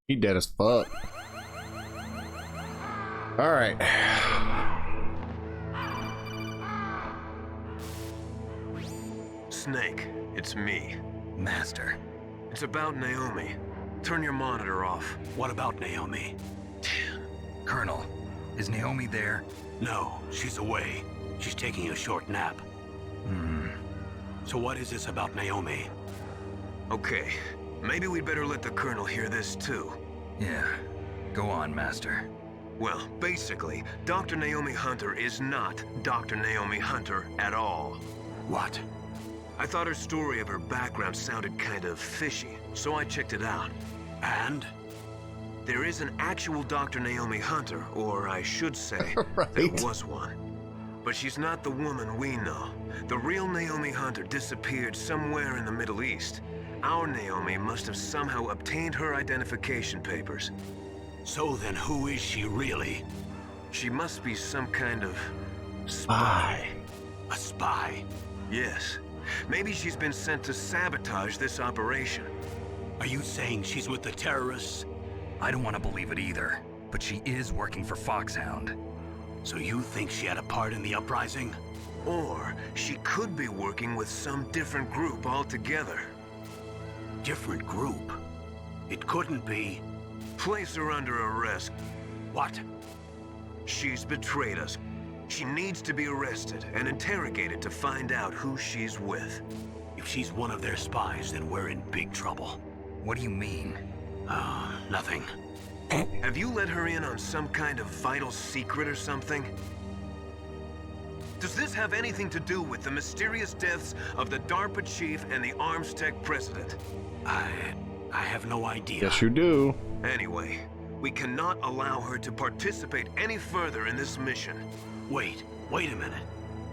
He dead as fuck. Alright. Snake, it's me. Master, It's about Naomi. Turn your monitor off. what about Naomi? Colonel, is Naomi there? No, she's away. She's taking a short nap. So what is this about Naomi? Okay, maybe we'd better let the Colonel hear this too. Yeah. Go on, Master. Well, basically, Dr. Naomi Hunter is not Dr. Naomi Hunter at all. What? I thought her story of her background sounded kind of fishy, so I checked it out. And? There is an actual Dr. Naomi Hunter, or I should say, Right. there was one. But she's not the woman we know. The real Naomi Hunter disappeared somewhere in the Middle East. Our Naomi must have somehow obtained her identification papers. So then who is she really? She must be some kind of spy. A spy? Yes. Maybe she's been sent to sabotage this operation. Are you saying she's with the terrorists? I don't want to believe it either, but she is working for Foxhound. So you think she had a part in the uprising? Or she could be working with some different group altogether. Different group? It couldn't be. Place her under arrest. What? She's betrayed us. She needs to be arrested and interrogated to find out who she's with. If she's one of their spies, then we're in big trouble. What do you mean? Nothing. Have you let her in on some kind of vital secret or something? Does this have anything to do with the mysterious deaths of the DARPA chief and the Arms Tech president? I have no idea. Yes, you do. Anyway, we cannot allow her to participate any further in this mission. Wait a minute.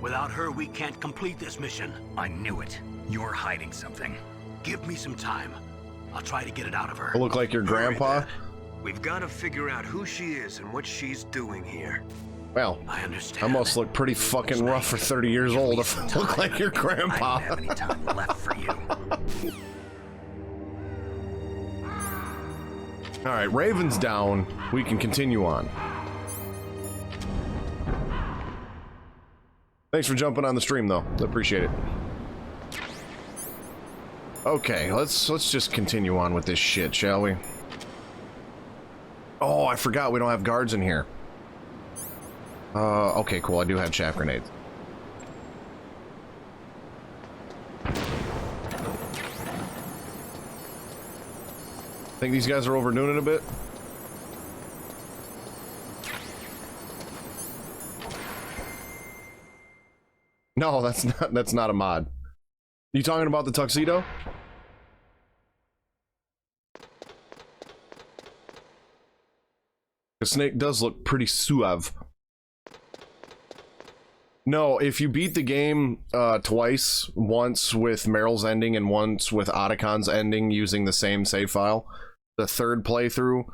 Without her, we can't complete this mission. I knew it. You're hiding something. Give me some time. I'll try to get it out of her. I look like your Hurry, grandpa. then. We've got to figure out who she is and what she's doing here. Well, I understand. I must look pretty fucking rough for 30 years old if I look like your grandpa. I don't have any time left for you. All right, Raven's down. We can continue on. Thanks for jumping on the stream, though. I appreciate it. Okay, let's just continue on with this shit, shall we? Oh, I forgot we don't have guards in here. Okay, cool. I do have chaff grenades. Think these guys are overdoing it a bit? No, that's not a mod. You talking about the tuxedo? The snake does look pretty suave. No, if you beat the game twice, once with Meryl's ending and once with Otacon's ending using the same save file, the third playthrough,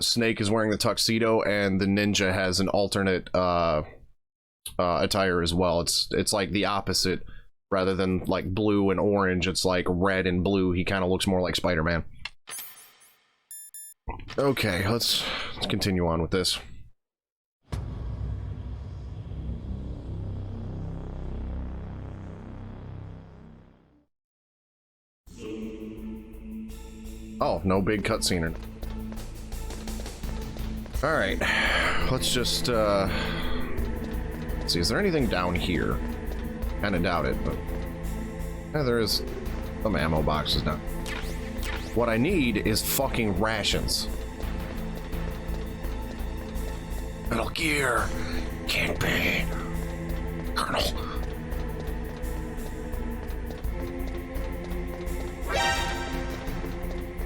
Snake is wearing the tuxedo and the ninja has an alternate attire as well. It's like the opposite. Rather than like blue and orange, it's like red and blue. He kind of looks more like Spider-Man. Okay, let's continue on with this. Oh, no big cutscene. All right, let's just let's see. Is there anything down here? Kind of doubt it, but yeah, there is some ammo boxes now. What I need is fucking rations. Metal Gear can't be, Colonel.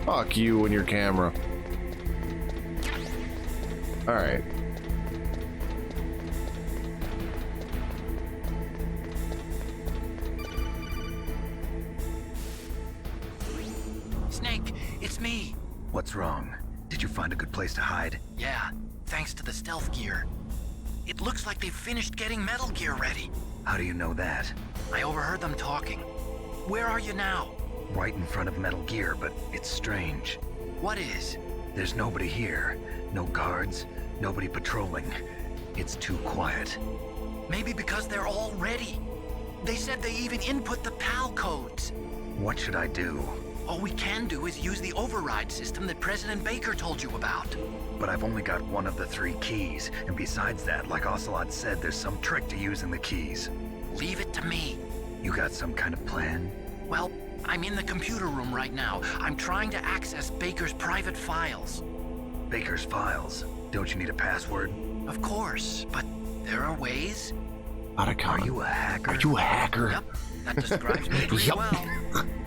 Fuck you and your camera. All right. Snake, it's me. What's wrong? Did you find a good place to hide? Yeah, thanks to the stealth gear. It looks like they've finished getting Metal Gear ready. How do you know that? I overheard them talking. Where are you now? Right in front of Metal Gear, but it's strange. What is? There's nobody here. No guards, nobody patrolling. It's too quiet. Maybe because they're all ready. They said they even input the PAL codes. What should I do? All we can do is use the override system that President Baker told you about. But I've only got one of the 3 keys, and besides that, like Ocelot said, there's some trick to using the keys. Leave it to me. You got some kind of plan? Well, I'm in the computer room right now. I'm trying to access Baker's private files. Baker's files? Don't you need a password? Of course, but there are ways. Otacon. Are you a hacker? Are you a hacker? Yep, that describes me pretty Yep. well.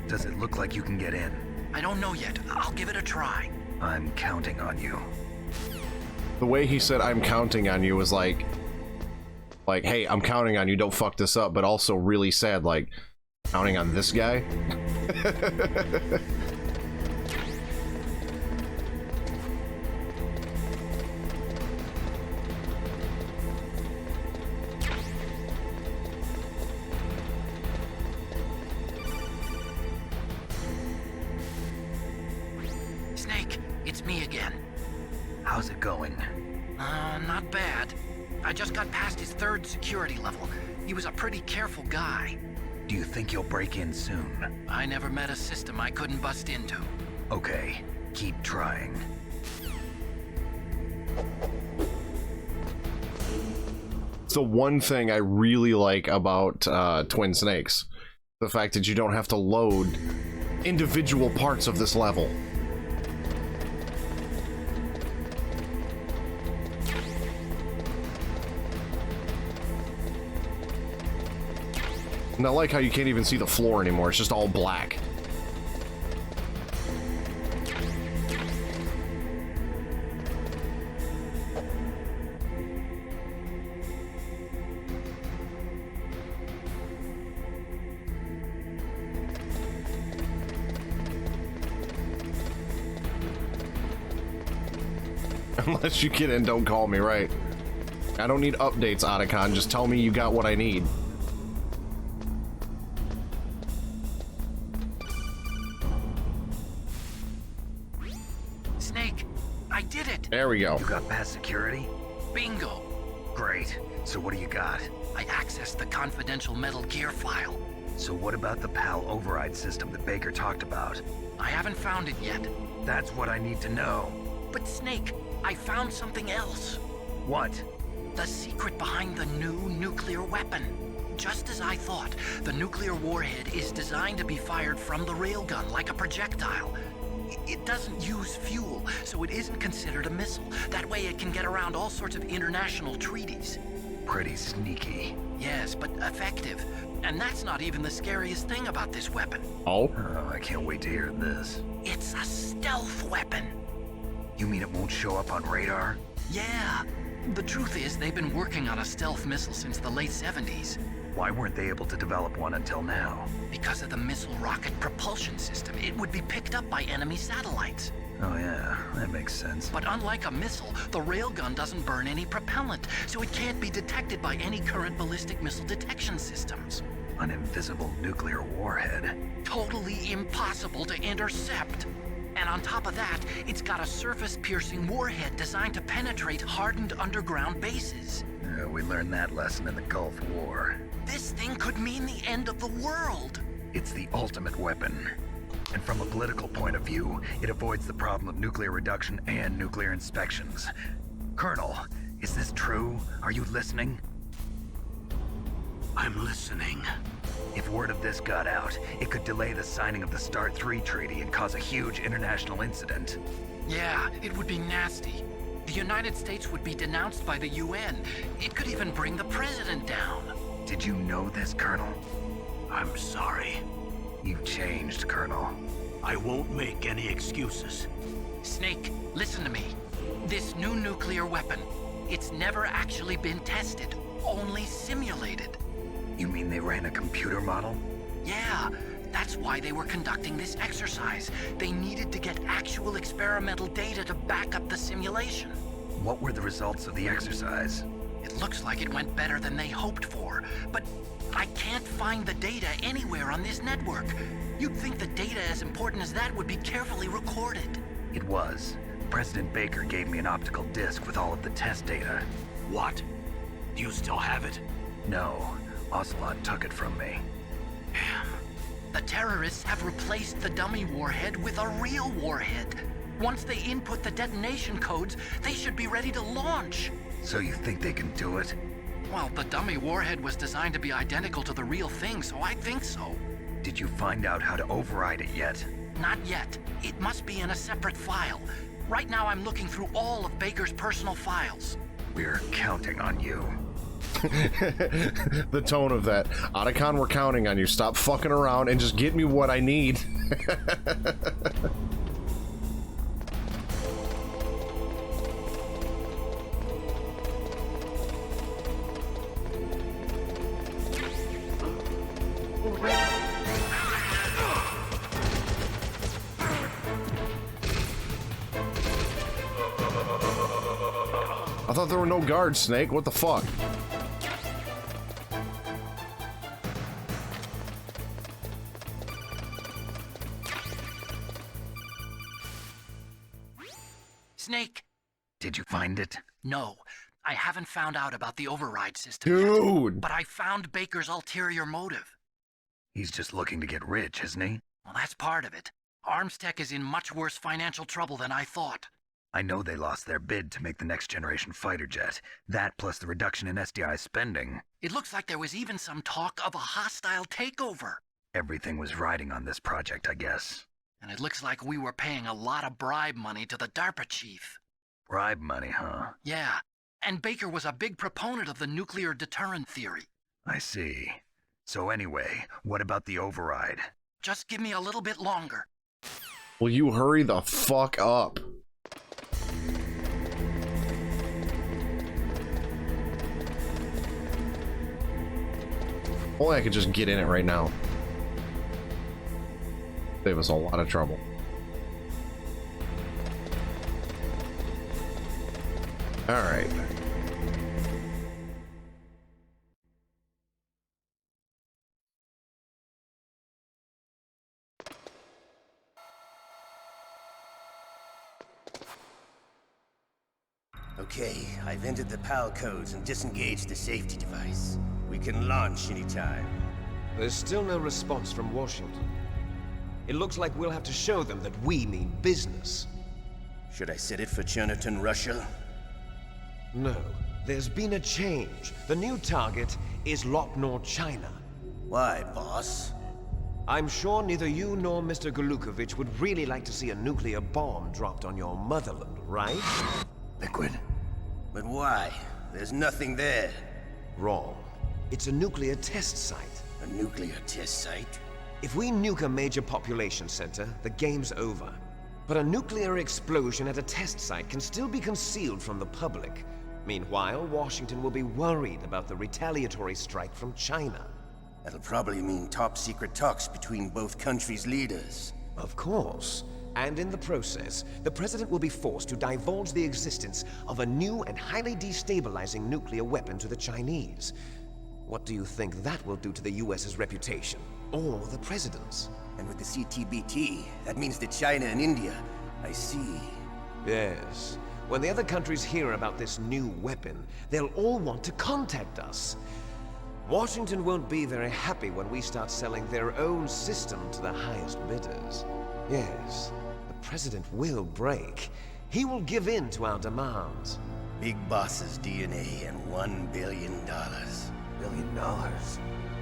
Does it look like you can get in? I don't know yet. I'll give it a try. I'm counting on you. The way he said "I'm counting on you" was like, hey, I'm counting on you. Don't fuck this up. But also really sad, like, counting on this guy. Snake, it's me again. How's it going? Not bad. I just got past his 3rd security level. He was a pretty careful guy. Do you think you'll break in soon? I never met a system I couldn't bust into. Okay, keep trying. It's the one thing I really like about Twin Snakes. The fact that you don't have to load individual parts of this level. And I like how you can't even see the floor anymore, it's just all black. Unless you get in, don't call me, right? I don't need updates, Otacon. Just tell me you got what I need. Snake, I did it! There we go. You got past security? Bingo! Great. So what do you got? I accessed the confidential Metal Gear file. So what about the PAL override system that Baker talked about? I haven't found it yet. That's what I need to know. But Snake, I found something else. What? The secret behind the new nuclear weapon. Just as I thought, the nuclear warhead is designed to be fired from the railgun like a projectile. It doesn't use fuel, so it isn't considered a missile. That way it can get around all sorts of international treaties. Pretty sneaky. Yes, but effective. And that's not even the scariest thing about this weapon. Oh? Oh, I can't wait to hear this. It's a stealth weapon. You mean it won't show up on radar? Yeah. The truth is, they've been working on a stealth missile since the late 70s. Why weren't they able to develop one until now? Because of the missile rocket propulsion system, it would be picked up by enemy satellites. Oh yeah, that makes sense. But unlike a missile, the railgun doesn't burn any propellant, so it can't be detected by any current ballistic missile detection systems. An invisible nuclear warhead. Totally impossible to intercept. And on top of that, it's got a surface-piercing warhead designed to penetrate hardened underground bases. We learned that lesson in the Gulf War. This thing could mean the end of the world. It's the ultimate weapon. And from a political point of view, it avoids the problem of nuclear reduction and nuclear inspections. Colonel, is this true? Are you listening? I'm listening. If word of this got out, it could delay the signing of the START 3 treaty and cause a huge international incident. Yeah, it would be nasty. The United States would be denounced by the UN. It could even bring the president down. Did you know this, Colonel? I'm sorry. You've changed, Colonel. I won't make any excuses. Snake, listen to me. This new nuclear weapon, it's never actually been tested, only simulated. You mean they ran a computer model? Yeah, that's why they were conducting this exercise. They needed to get actual experimental data to back up the simulation. What were the results of the exercise? It looks like it went better than they hoped for, but I can't find the data anywhere on this network. You'd think the data as important as that would be carefully recorded. It was. President Baker gave me an optical disc with all of the test data. What? Do you still have it? No, Ocelot took it from me. Damn. The terrorists have replaced the dummy warhead with a real warhead. Once they input the detonation codes, they should be ready to launch. So you think they can do it? Well, the dummy warhead was designed to be identical to the real thing, so I think so. Did you find out how to override it yet? Not yet. It must be in a separate file. Right now I'm looking through all of Baker's personal files. We're counting on you. The tone of that. Otacon, we're counting on you. Stop fucking around and just get me what I need. I thought there were no guards, Snake. What the fuck? Snake! Did you find it? No, I haven't found out about the override system Dude! yet, but I found Baker's ulterior motive. He's just looking to get rich, isn't he? Well, that's part of it. Arms Tech is in much worse financial trouble than I thought. I know they lost their bid to make the next generation fighter jet. That plus the reduction in SDI spending. It looks like there was even some talk of a hostile takeover. Everything was riding on this project, I guess. And it looks like we were paying a lot of bribe money to the DARPA chief. Bribe money, huh? Yeah, and Baker was a big proponent of the nuclear deterrent theory. I see. So anyway, what about the override? Just give me a little bit longer. Will you hurry the fuck up? Only I could just get in it right now. Save us a lot of trouble. Alright. Okay, I've entered the PAL codes and disengaged the safety device. We can launch anytime. There's still no response from Washington. It looks like we'll have to show them that we mean business. Should I set it for Cherniton, Russia? No, there's been a change. The new target is Lopnor, China. Why, boss? I'm sure neither you nor Mr. Golukovich would really like to see a nuclear bomb dropped on your motherland, right? Liquid. But why? There's nothing there. Wrong. It's a nuclear test site. A nuclear test site? If we nuke a major population center, the game's over. But a nuclear explosion at a test site can still be concealed from the public. Meanwhile, Washington will be worried about the retaliatory strike from China. That'll probably mean top-secret talks between both countries' leaders. Of course. And in the process, the President will be forced to divulge the existence of a new and highly destabilizing nuclear weapon to the Chinese. What do you think that will do to the US's reputation? Or the President's? And with the CTBT, that means that China and India. I see. Yes. When the other countries hear about this new weapon, they'll all want to contact us. Washington won't be very happy when we start selling their own system to the highest bidders. Yes, the President will break. He will give in to our demands. Big Boss's DNA and $1 billion. $1 billion?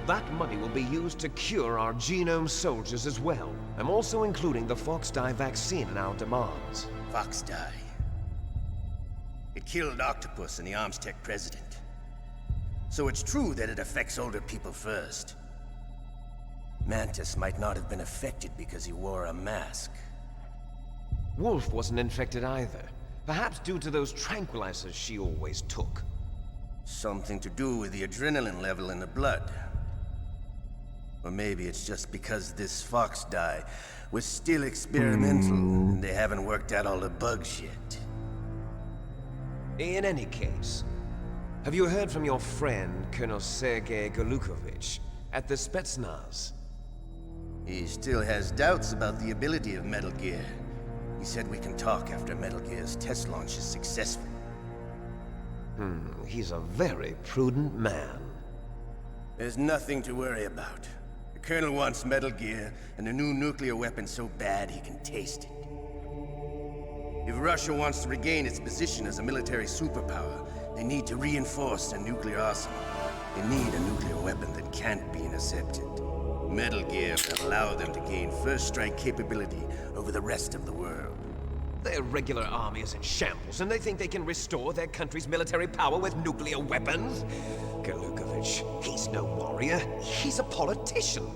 That money will be used to cure our genome soldiers as well. I'm also including the Fox dye vaccine in our demands. Fox dye. It killed Octopus and the Armstech president. So it's true that it affects older people first. Mantis might not have been affected because he wore a mask. Wolf wasn't infected either. Perhaps due to those tranquilizers she always took. Something to do with the adrenaline level in the blood. Or maybe it's just because this Fox dye was still experimental and they haven't worked out all the bugs yet. In any case, have you heard from your friend, Colonel Sergei Golukovich, at the Spetsnaz? He still has doubts about the ability of Metal Gear. He said we can talk after Metal Gear's test launch is successful. He's a very prudent man. There's nothing to worry about. The Colonel wants Metal Gear and a new nuclear weapon so bad he can taste it. If Russia wants to regain its position as a military superpower, they need to reinforce their nuclear arsenal. They need a nuclear weapon that can't be intercepted. Metal Gear will allow them to gain first strike capability over the rest of the world. Their regular army is in shambles, and they think they can restore their country's military power with nuclear weapons? Golukovich, he's no warrior. He's a politician.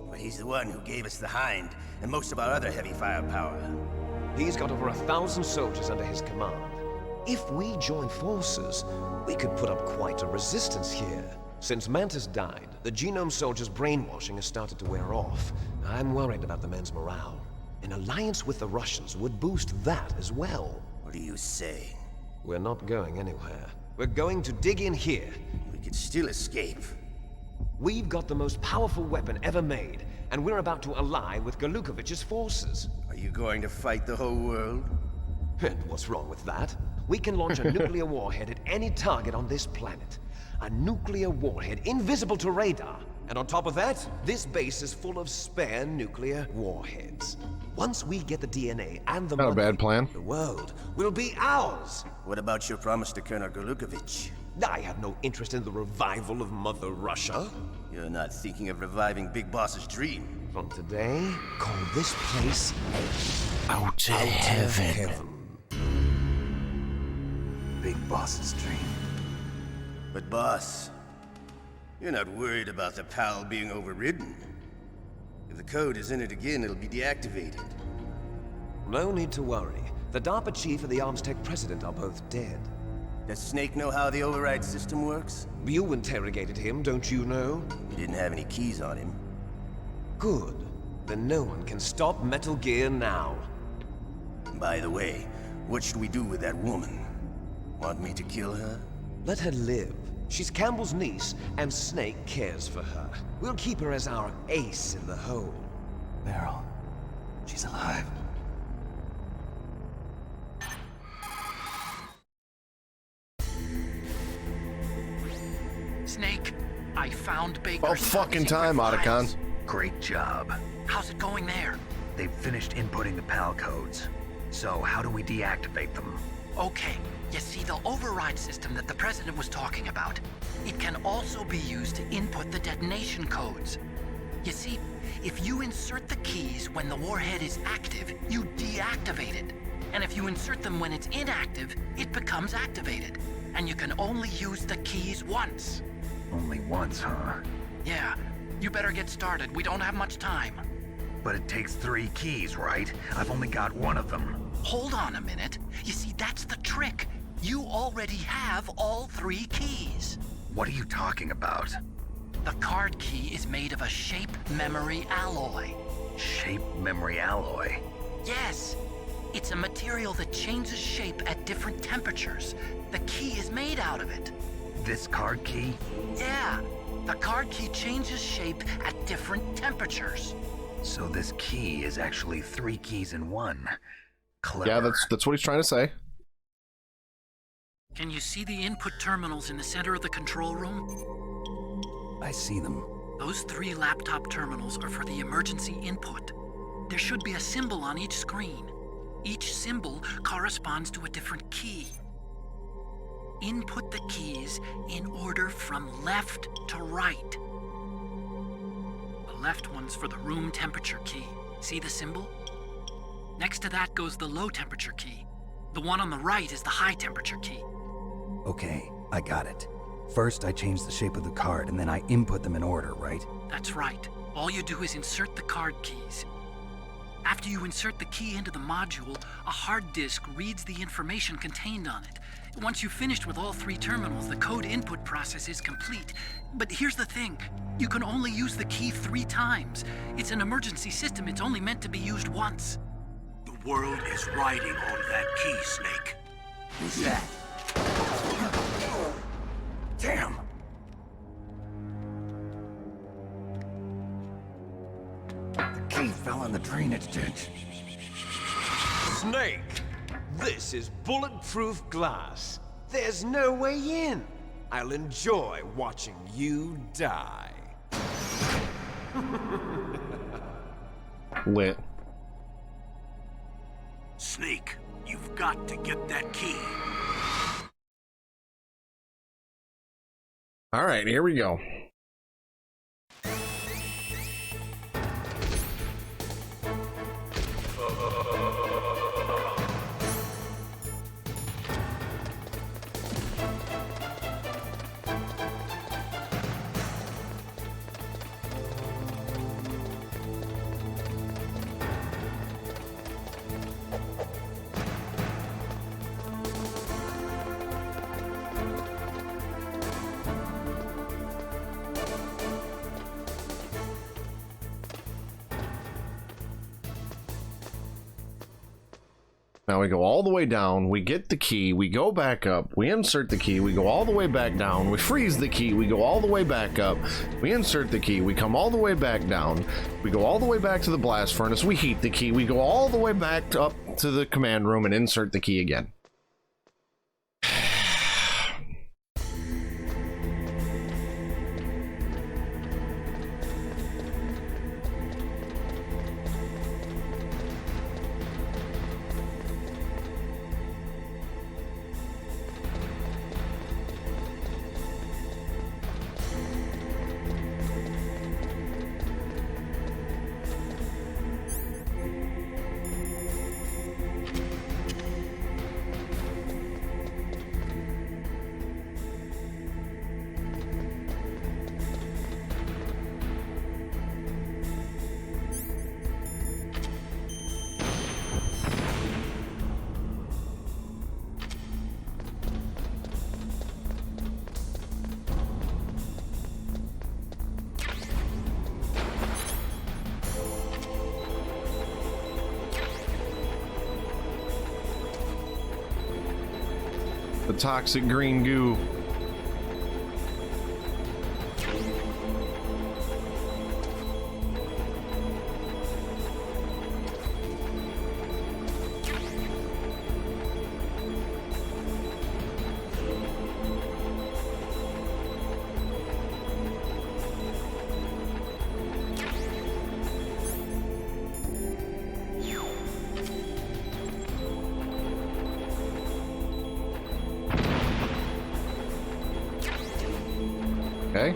But he's the one who gave us the Hind and most of our other heavy firepower. He's got over 1,000 soldiers under his command. If we join forces, we could put up quite a resistance here. Since Mantis died, the genome soldiers' brainwashing has started to wear off. I'm worried about the men's morale. An alliance with the Russians would boost that as well. What are you saying? We're not going anywhere. We're going to dig in here. We could still escape. We've got the most powerful weapon ever made, and we're about to ally with Golukovich's forces. Are you going to fight the whole world? And what's wrong with that? We can launch a nuclear warhead at any target on this planet. A nuclear warhead invisible to radar. And on top of that, this base is full of spare nuclear warheads. Once we get the DNA and the Not a money, bad plan. the world will be ours. What about your promise to Colonel Golukovich? I have no interest in the revival of Mother Russia. You're not thinking of reviving Big Boss's dream. From today, call this place Out of heaven. Big Boss's dream. But boss, you're not worried about the PAL being overridden. If the code is in it again, it'll be deactivated. No need to worry. The DARPA chief and the Armstech president are both dead. Does Snake know how the override system works? You interrogated him, don't you know? He didn't have any keys on him. Good. Then no one can stop Metal Gear now. By the way, what should we do with that woman? Want me to kill her? Let her live. She's Campbell's niece, and Snake cares for her. We'll keep her as our ace in the hole. Meryl, she's alive. Snake, I found Baker's About fucking top time, secret Otacon. files. Great job. How's it going there? They've finished inputting the PAL codes. So how do we deactivate them? Okay, you see the override system that the president was talking about? It can also be used to input the detonation codes. You see, if you insert the keys when the warhead is active, you deactivate it. And if you insert them when it's inactive, it becomes activated. And you can only use the keys once. Only once, huh? Yeah, you better get started. We don't have much time. But it takes 3 keys, right? I've only got 1 of them. Hold on a minute. You see, that's the trick. You already have all 3 keys. What are you talking about? The card key is made of a shape memory alloy. Shape memory alloy? Yes. It's a material that changes shape at different temperatures. The key is made out of it. This card key? Yeah. The card key changes shape at different temperatures. So this key is actually 3 keys in 1. Clever. Yeah, that's what he's trying to say. Can you see the input terminals in the center of the control room? I see them. Those 3 laptop terminals are for the emergency input. There should be a symbol on each screen. Each symbol corresponds to a different key. Input the keys in order from left to right. The left one's for the room temperature key. See the symbol? Next to that goes the low temperature key. The one on the right is the high temperature key. Okay, I got it. First, I change the shape of the card, and then I input them in order, right? That's right. All you do is insert the card keys. After you insert the key into the module, a hard disk reads the information contained on it. Once you've finished with all 3 terminals, the code input process is complete. But here's the thing. You can only use the key 3 times. It's an emergency system. It's only meant to be used once. The world is riding on that key, Snake. Who's that? Damn! The key fell in the drainage ditch. Snake! This is bulletproof glass. There's no way in. I'll enjoy watching you die. Lit. Snake, you've got to get that key. All right, here we go. Now we go all the way down, we get the key, we go back up, we insert the key, we go all the way back down, we freeze the key, we go all the way back up, we insert the key, we come all the way back down, we go all the way back to the blast furnace, we heat the key, we go all the way back up to the command room and insert the key again. toxic green goo. Okay.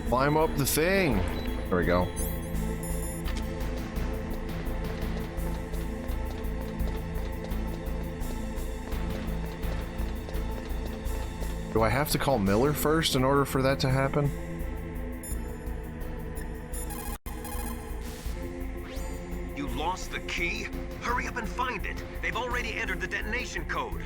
Climb up the thing. There we go. Do I have to call Miller first in order for that to happen? You lost the key? Hurry up and find it. They've already entered the detonation code.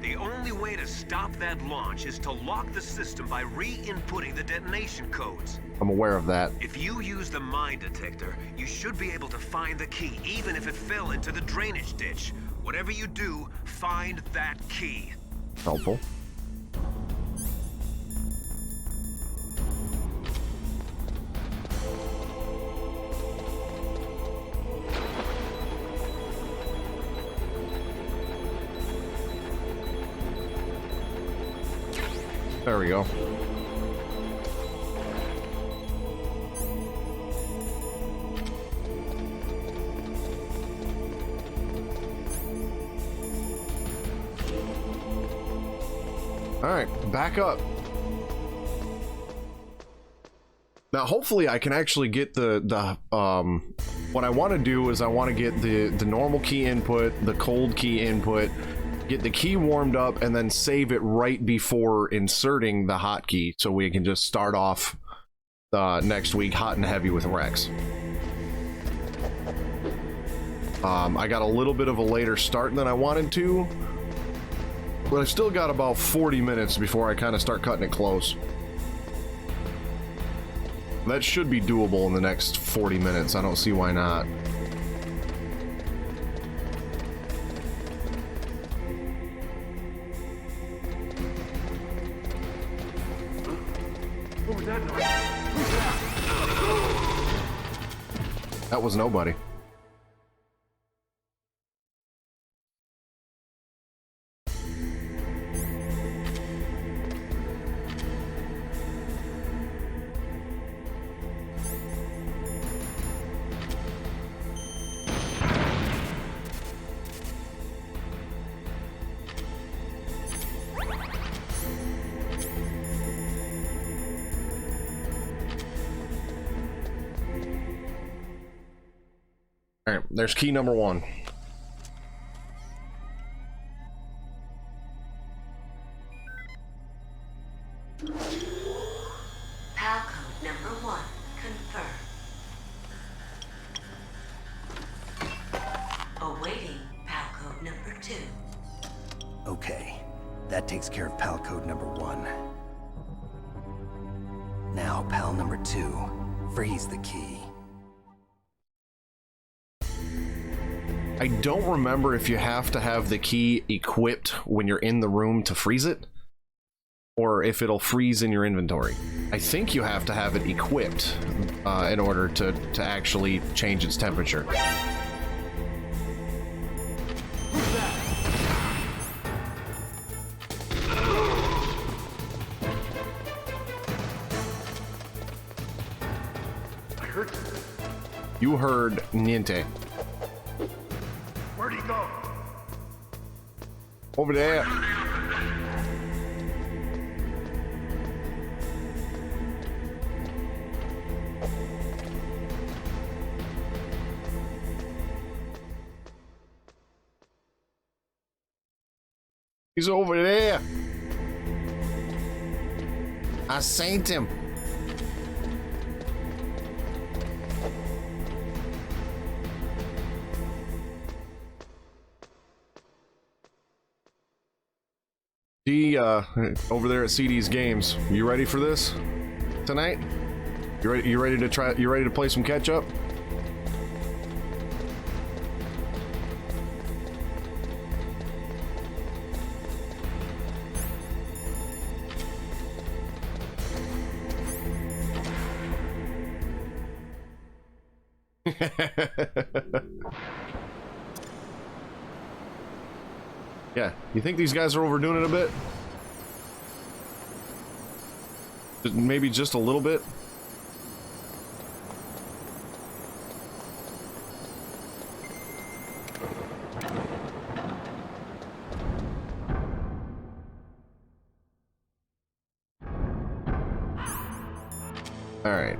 The only way to stop that launch is to lock the system by re-inputting the detonation codes. I'm aware of that. If you use the mine detector, you should be able to find the key, even if it fell into the drainage ditch. Whatever you do, find that key. Helpful. There we go. All right, back up. Now, hopefully I can actually get the what I want to do is I want to get the normal key input, the cold key input, get the key warmed up, and then save it right before inserting the hotkey, so we can just start off next week hot and heavy with Rex. I got a little bit of a later start than I wanted to, but I still got about 40 minutes before I kind of start cutting it close. That should be doable in the next 40 minutes. I don't see why not. That was nobody. All right, there's key number 1. PAL code number 1 confirmed. Awaiting PAL code number 2. Okay, that takes care of PAL code number 1. Now, PAL number 2, freeze the key. I don't remember if you have to have the key equipped when you're in the room to freeze it, or if it'll freeze in your inventory. I think you have to have it equipped in order to actually change its temperature. You heard niente. Where'd he go? Over there. He's over there. I seen him. D, over there at CD's Games. You ready for this tonight? You ready to try? You ready to play some catch up? Yeah, you think these guys are overdoing it a bit? Maybe just a little bit? All right.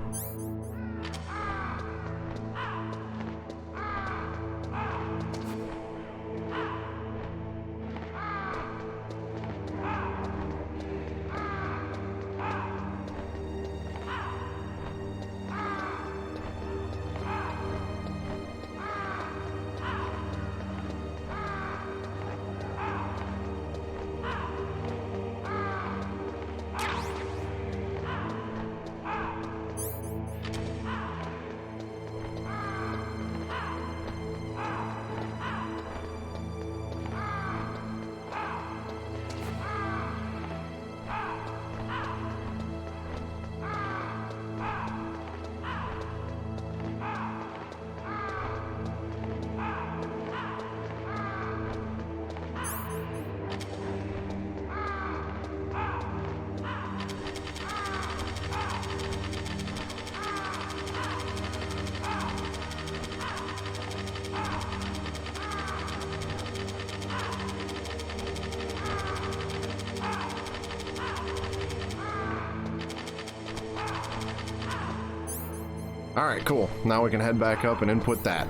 Alright, cool. Now we can head back up and input that.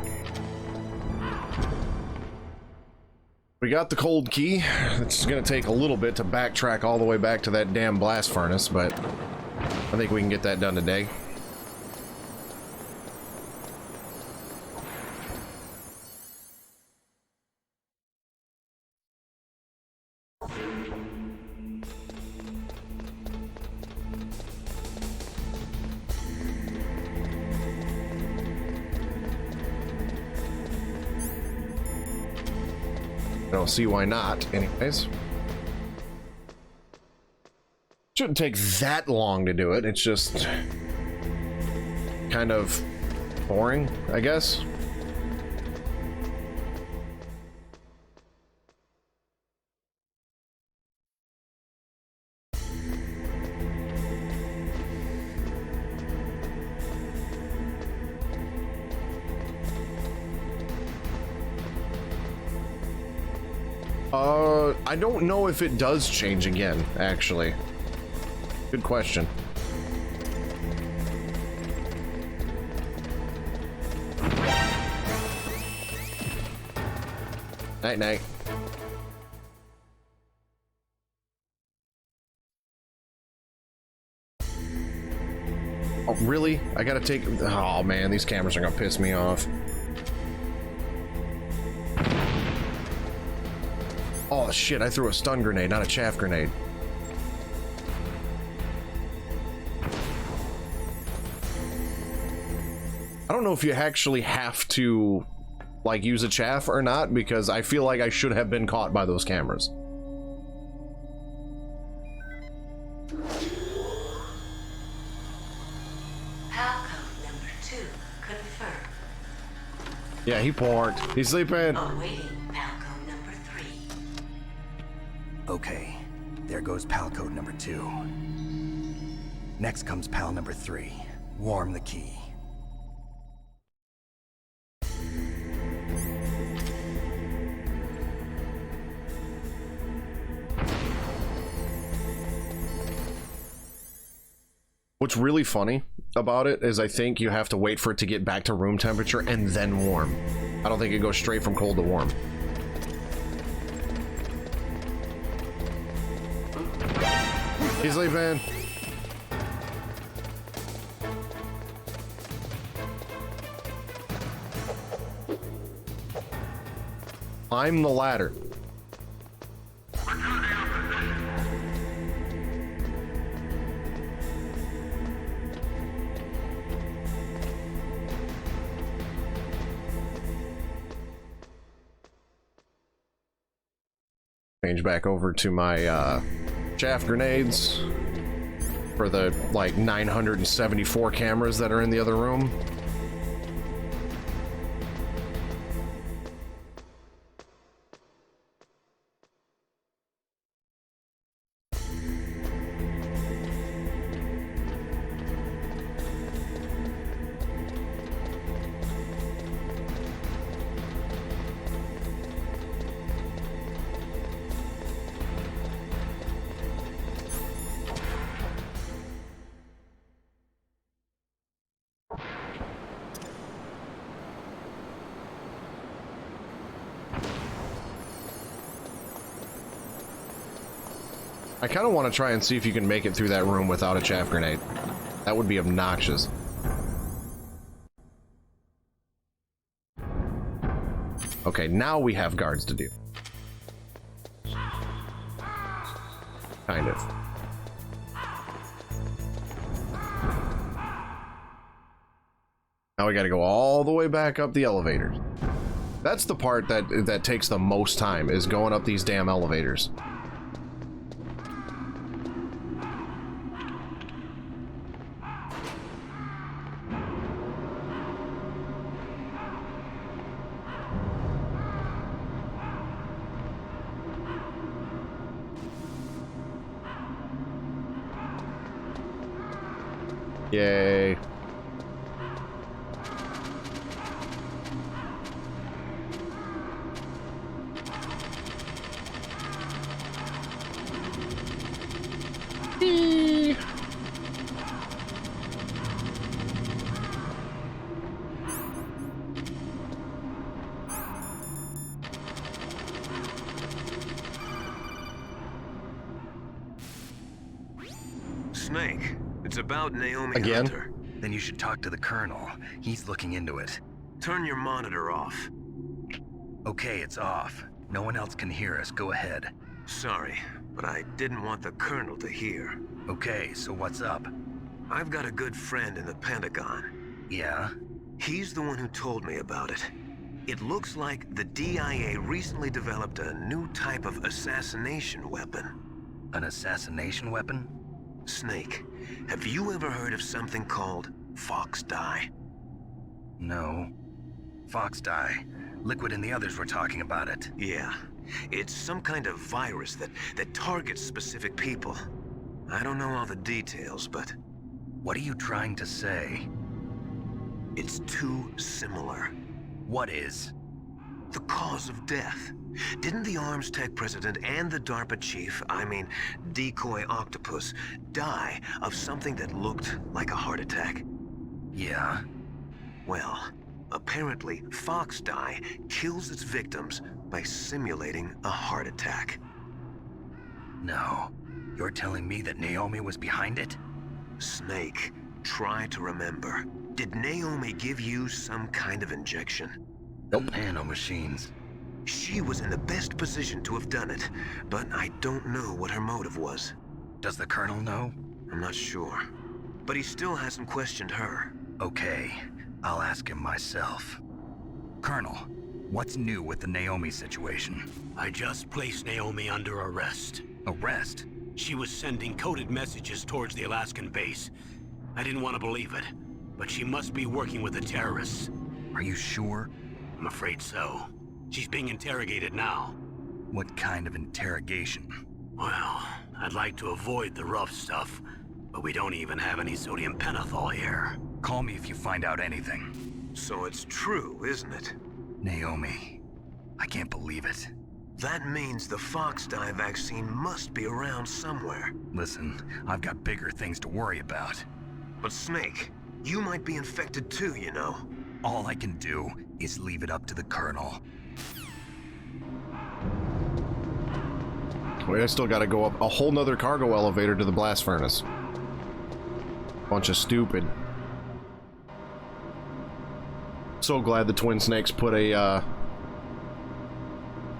We got the cold key. It's gonna take a little bit to backtrack all the way back to that damn blast furnace, but I think we can get that done today. I don't see why not, anyways. Shouldn't take that long to do it. It's just kind of boring, I guess. I don't know if it does change again, actually. Good question. Night night. Oh, really? I gotta take... Oh, man, these cameras are gonna piss me off. Oh, shit, I threw a stun grenade, not a chaff grenade. I don't know if you actually have to, like, use a chaff or not, because I feel like I should have been caught by those cameras. Palcode number 2 confirmed. Yeah, he porked. He's sleeping. Awaiting Palcode number 3. Okay, there goes pal code number 2. Next comes pal number 3. Warm the key. What's really funny about it is I think you have to wait for it to get back to room temperature and then warm. I don't think it goes straight from cold to warm. He's leaving. Climb the ladder. Change back over to my chaff grenades for the like 974 cameras that are in the other room. I kind of want to try and see if you can make it through that room without a chaff grenade. That would be obnoxious. Okay, now we have guards to do. Kind of. Now we gotta go all the way back up the elevators. That's the part that takes the most time, is going up these damn elevators. Yay. Snake, it's about Naomi Again? Hunter. Then you should talk to the Colonel. He's looking into it. Turn your monitor off. Okay, it's off. No one else can hear us. Go ahead. Sorry, but I didn't want the Colonel to hear. Okay, so what's up? I've got a good friend in the Pentagon. Yeah? He's the one who told me about it. It looks like the DIA recently developed a new type of assassination weapon. An assassination weapon? Snake, have you ever heard of something called Fox Dye? No. Fox Dye. Liquid and the others were talking about it. Yeah. It's some kind of virus that targets specific people. I don't know all the details, but... What are you trying to say? It's too similar. What is? The cause of death. Didn't the Arms Tech president and the DARPA chief, I mean, Decoy Octopus, die of something that looked like a heart attack? Yeah? Well, apparently Fox Dye kills its victims by simulating a heart attack. No. You're telling me that Naomi was behind it? Snake, try to remember. Did Naomi give you some kind of injection? Nope. Nanomachines. She was in the best position to have done it, but I don't know what her motive was. Does the Colonel know? I'm not sure. But he still hasn't questioned her. Okay, I'll ask him myself. Colonel, what's new with the Naomi situation? I just placed Naomi under arrest. Arrest? She was sending coded messages towards the Alaskan base. I didn't want to believe it, but she must be working with the terrorists. Are you sure? I'm afraid so. She's being interrogated now. What kind of interrogation? Well, I'd like to avoid the rough stuff, but we don't even have any sodium pentothal here. Call me if you find out anything. So it's true, isn't it? Naomi, I can't believe it. That means the Fox Dye vaccine must be around somewhere. Listen, I've got bigger things to worry about. But Snake, you might be infected too, you know. All I can do is leave it up to the Colonel. Wait, I still gotta go up a whole nother cargo elevator to the blast furnace. Bunch of stupid. So glad the Twin Snakes put a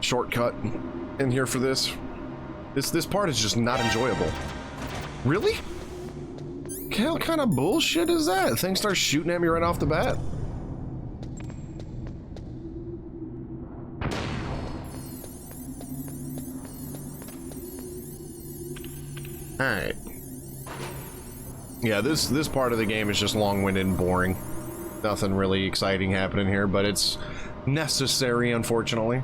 shortcut in here for this. This part is just not enjoyable. Really? What kind of bullshit is that? Thing starts shooting at me right off the bat. Alright. Yeah, this part of the game is just long-winded and boring. Nothing really exciting happening here, but it's necessary, unfortunately.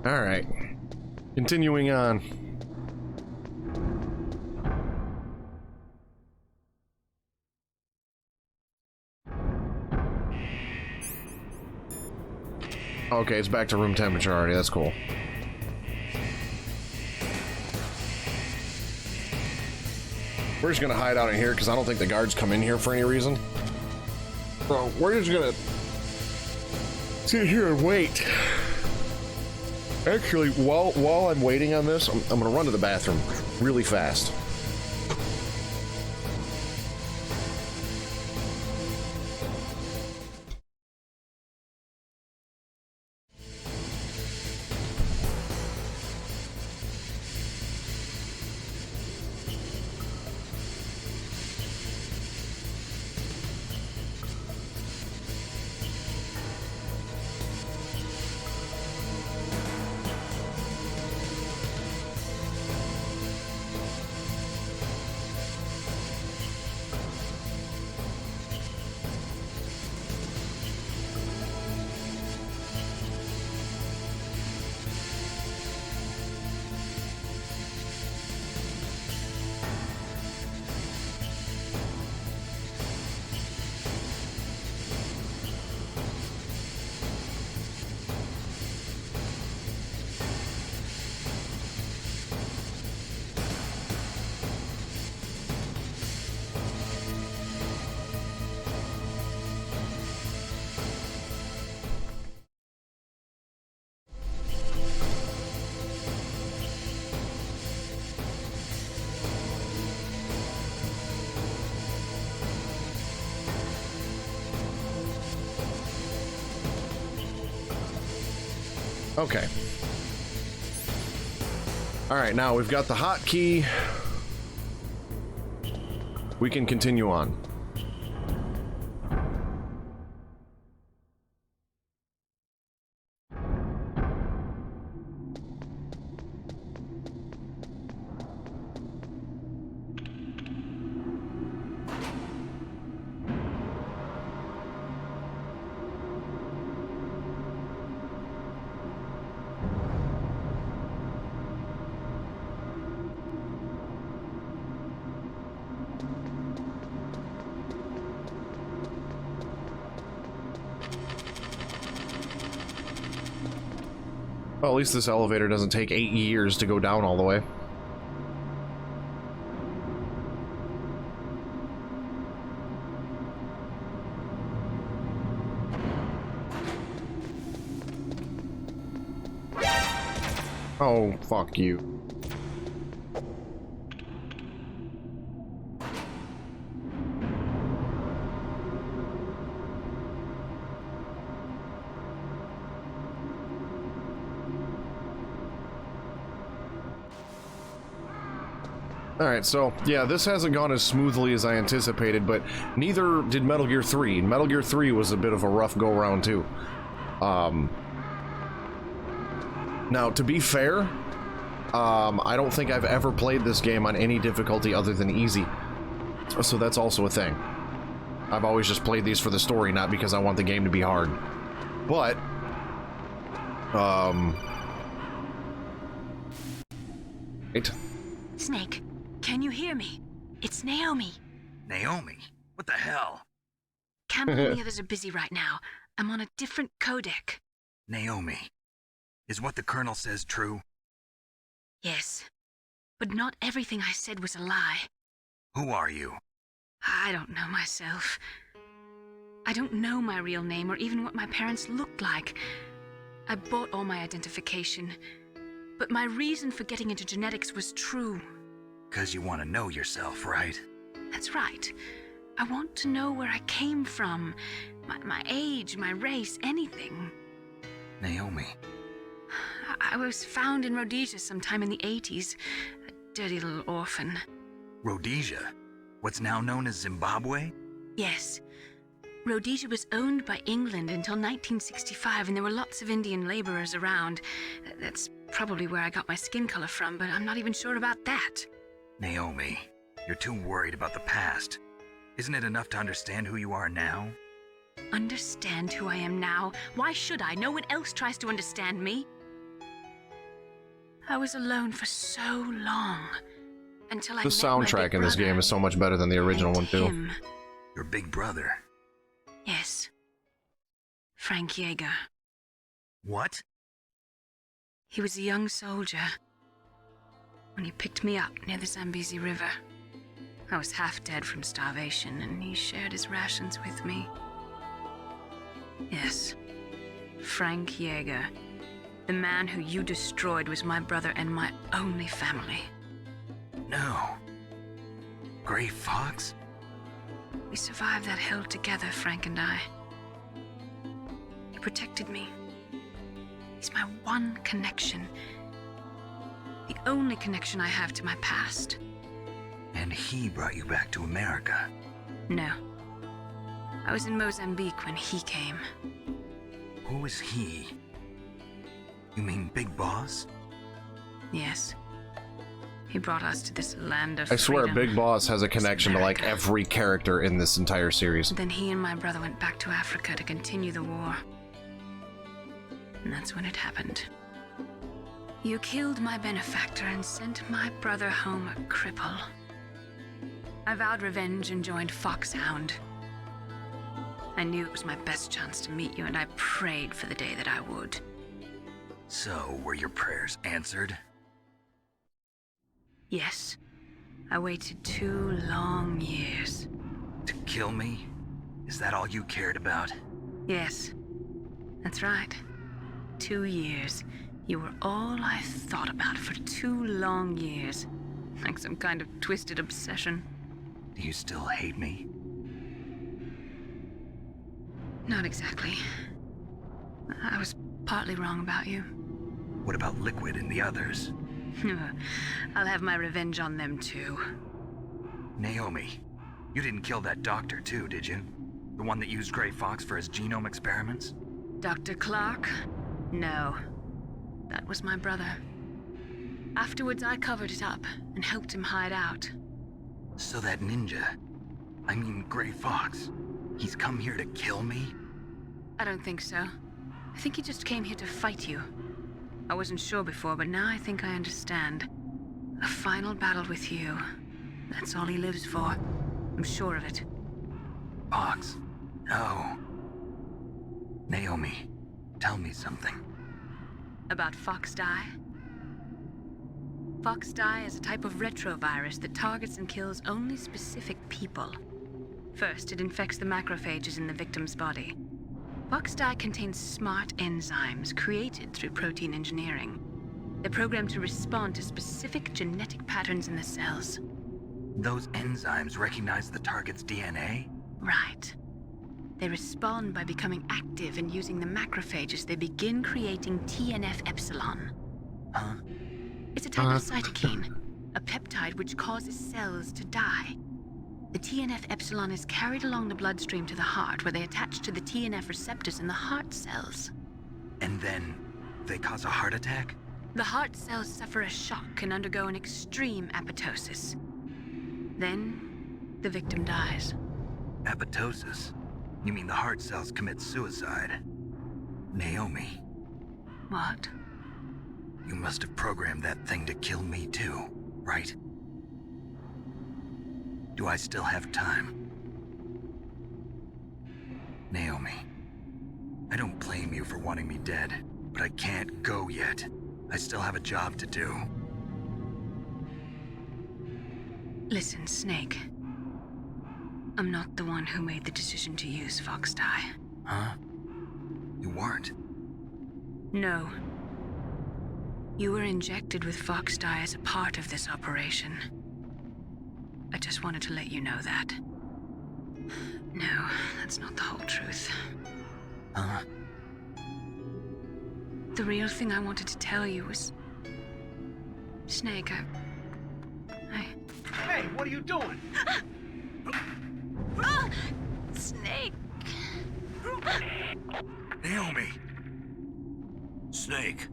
Alright. Continuing on. Okay, it's back to room temperature already. That's cool. We're just gonna hide out in here because I don't think the guards come in here for any reason. So we're just gonna sit here and wait. Actually, while I'm waiting on this, I'm gonna run to the bathroom really fast. Okay. Alright, now we've got the hotkey. We can continue on. Well, at least this elevator doesn't take 8 years to go down all the way. Oh, fuck you. Alright, so, yeah, this hasn't gone as smoothly as I anticipated, but neither did Metal Gear 3. Metal Gear 3 was a bit of a rough go-round, too. Now, to be fair, I don't think I've ever played this game on any difficulty other than easy. So that's also a thing. I've always just played these for the story, not because I want the game to be hard. But, wait. Snake, can you hear me? It's Naomi. Naomi? What the hell? Campbell and the others are busy right now. I'm on a different codec. Naomi, is what the Colonel says true? Yes, but not everything I said was a lie. Who are you? I don't know myself. I don't know my real name or even what my parents looked like. I bought all my identification, but my reason for getting into genetics was true. 'Cause you want to know yourself, right? That's right. I want to know where I came from. My age, my race, anything. Naomi. I was found in Rhodesia sometime in the 80s. A dirty little orphan. Rhodesia? What's now known as Zimbabwe? Yes. Rhodesia was owned by England until 1965, and there were lots of Indian laborers around. That's probably where I got my skin color from, but I'm not even sure about that. Naomi, you're too worried about the past. Isn't it enough to understand who you are now? Understand who I am now? Why should I? No one else tries to understand me. I was alone for so long. Until I The met soundtrack in this game is so much better than the original one, too. him. Your big brother. Yes. Frank Yeager. What? He was a young soldier when he picked me up near the Zambezi River. I was half dead from starvation, and he shared his rations with me. Yes, Frank Yeager. The man who you destroyed was my brother and my only family. No. Gray Fox? We survived that hell together, Frank and I. He protected me. He's my one connection. The only connection I have to my past. And he brought you back to America? No. I was in Mozambique when he came. Who is he? You mean Big Boss? Yes. He brought us to this land of I swear, freedom. Big Boss has a connection to like every character in this entire series. Then he and my brother went back to Africa to continue the war. And that's when it happened. You killed my benefactor and sent my brother home a cripple. I vowed revenge and joined Foxhound. I knew it was my best chance to meet you, and I prayed for the day that I would. So, were your prayers answered? Yes. I waited 2 long years. To kill me? Is that all you cared about? Yes. That's right. 2 years. You were all I thought about for 2 long years. Like some kind of twisted obsession. Do you still hate me? Not exactly. I was partly wrong about you. What about Liquid and the others? I'll have my revenge on them too. Naomi, you didn't kill that doctor too, did you? The one that used Gray Fox for his genome experiments? Dr. Clark? No. That was my brother. Afterwards, I covered it up and helped him hide out. So that ninja, I mean Gray Fox, he's come here to kill me? I don't think so. I think he just came here to fight you. I wasn't sure before, but now I think I understand. A final battle with you. That's all he lives for. I'm sure of it. Fox? No. Naomi, tell me something. About Fox Die? Fox Die is a type of retrovirus that targets and kills only specific people. First, it infects the macrophages in the victim's body. Fox Die contains smart enzymes created through protein engineering. They're programmed to respond to specific genetic patterns in the cells. Those enzymes recognize the target's DNA? Right. They respond by becoming active and using the macrophages. They begin creating TNF-epsilon. Huh? It's a type of cytokine, a peptide which causes cells to die. The TNF-epsilon is carried along the bloodstream to the heart, where they attach to the TNF receptors in the heart cells. And then they cause a heart attack? The heart cells suffer a shock and undergo an extreme apoptosis. Then, the victim dies. Apoptosis? You mean the heart cells commit suicide? Naomi. What? You must have programmed that thing to kill me too, right? Do I still have time? Naomi, I don't blame you for wanting me dead, but I can't go yet. I still have a job to do. Listen, Snake. I'm not the one who made the decision to use Fox Die. Huh? You weren't? No. You were injected with Fox Die as a part of this operation. I just wanted to let you know that. No, that's not the whole truth. Huh? The real thing I wanted to tell you was... Snake, Hey, what are you doing? Snake! Naomi! Snake,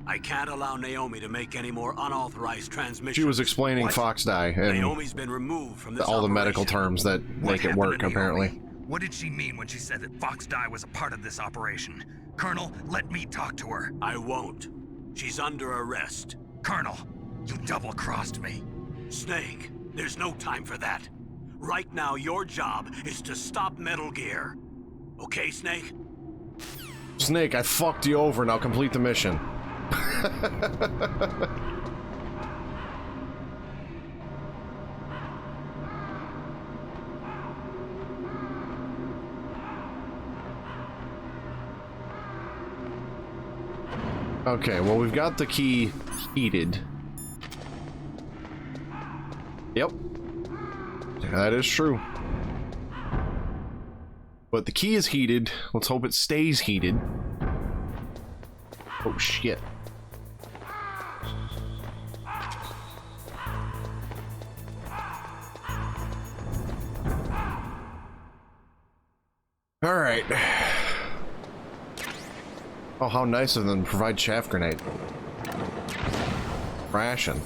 I can't allow Naomi to make any more unauthorized transmissions. She was explaining Fox Die and Naomi's been removed from this all the medical operation. terms that make it work, apparently. What did she mean when she said that Fox Die was a part of this operation? Colonel, let me talk to her. I won't. She's under arrest. Colonel, you double-crossed me. Snake, there's no time for that. Right now, your job is to stop Metal Gear. Okay, Snake? Snake, I fucked you over. Now complete the mission. Okay, well, we've got the key heated. Yep. That is true. But the key is heated. Let's hope it stays heated. Oh, shit. All right. Oh, how nice of them to provide chaff grenade. Ration.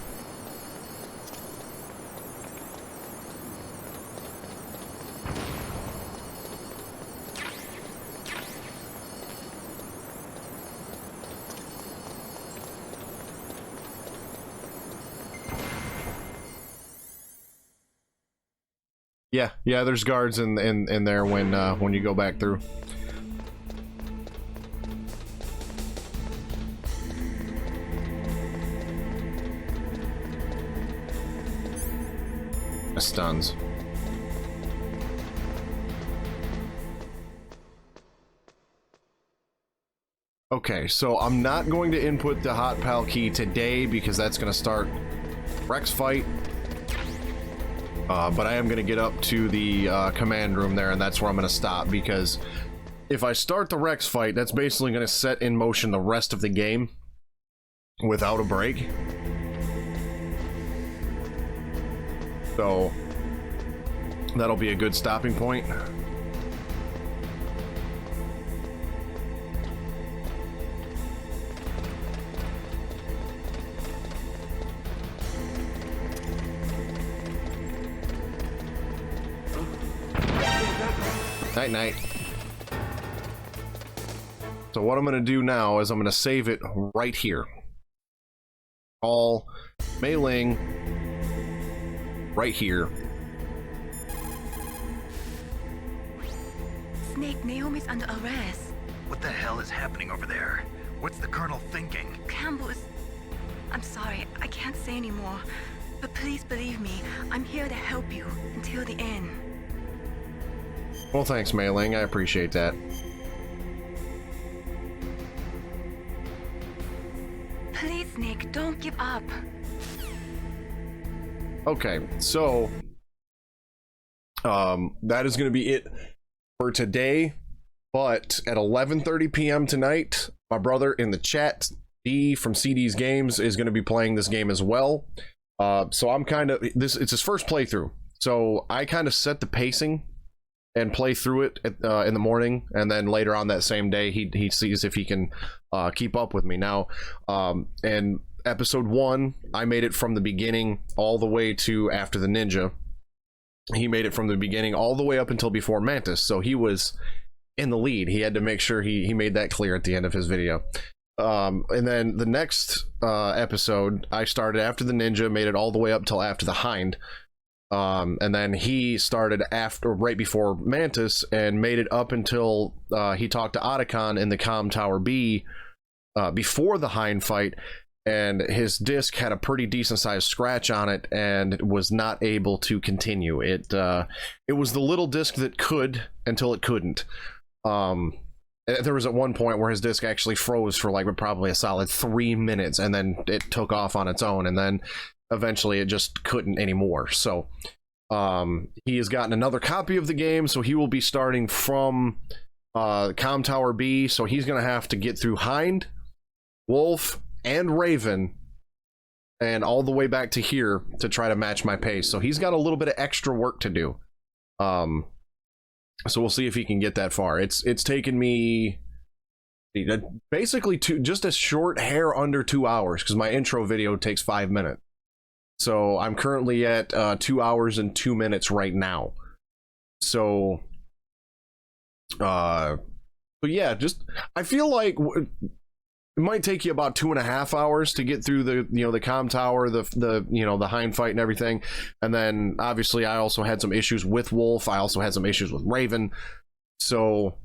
Yeah, there's guards in there when you go back through. Stuns. Okay, so I'm not going to input the hot pal key today because that's going to start Rex fight. But I am going to get up to the command room there, and that's where I'm going to stop, because if I start the Rex fight, that's basically going to set in motion the rest of the game without a break. So that'll be a good stopping point. Night night. So what I'm going to do now is I'm going to save it right here. Call Mei Ling right here. Snake, Naomi's under arrest. What the hell is happening over there? What's the Colonel thinking? Campbell is... I'm sorry, I can't say anymore. But please believe me, I'm here to help you until the end. Well, thanks, Mei Ling. I appreciate that. Please, Snake, don't give up. Okay, so that is going to be it for today. But at 11:30 p.m. tonight, my brother in the chat, D from CD's Games, is going to be playing this game as well. So I'm kind of it's his first playthrough, so I kind of set the pacing and play through it in the morning, and then later on that same day he sees if he can keep up with me. Now, and episode 1, I made it from the beginning all the way to after the ninja. He made it from the beginning all the way up until before Mantis, so he was in the lead. He had to make sure he made that clear at the end of his video. And then the next episode, I started after the ninja, made it all the way up till after the hind. And then he started right before Mantis and made it up until he talked to Otacon in the Comm Tower B before the hind fight, and his disc had a pretty decent sized scratch on it and was not able to continue. It was the little disc that could until it couldn't. There was at one point where his disc actually froze for like probably a solid 3 minutes, and then it took off on its own, and then eventually it just couldn't anymore. So He has gotten another copy of the game, so he will be starting from Com Tower B, so he's going to have to get through Hind, Wolf, and Raven, and all the way back to here to try to match my pace. So he's got a little bit of extra work to do. So we'll see if he can get that far. It's taken me basically just a short hair under 2 hours, because my intro video takes 5 minutes. So I'm currently at 2 hours and 2 minutes right now. So but yeah, just I feel like it might take you about 2.5 hours to get through the the Com Tower, the Hind fight and everything. And then obviously I also had some issues with Wolf. I also had some issues with Raven. So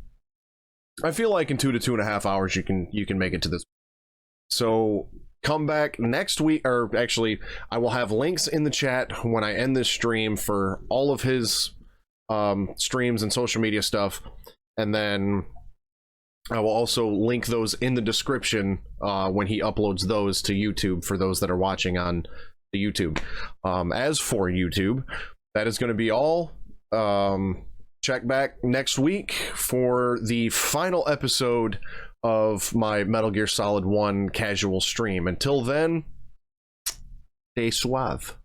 I feel like in 2 to 2.5 hours you can make it to this. So come back next week, or actually I will have links in the chat when I end this stream for all of his streams and social media stuff, and then I will also link those in the description when he uploads those to YouTube for those that are watching on the YouTube. As for YouTube, that is going to be all. Check back next week for the final episode of my Metal Gear Solid 1 casual stream. Until then, stay suave.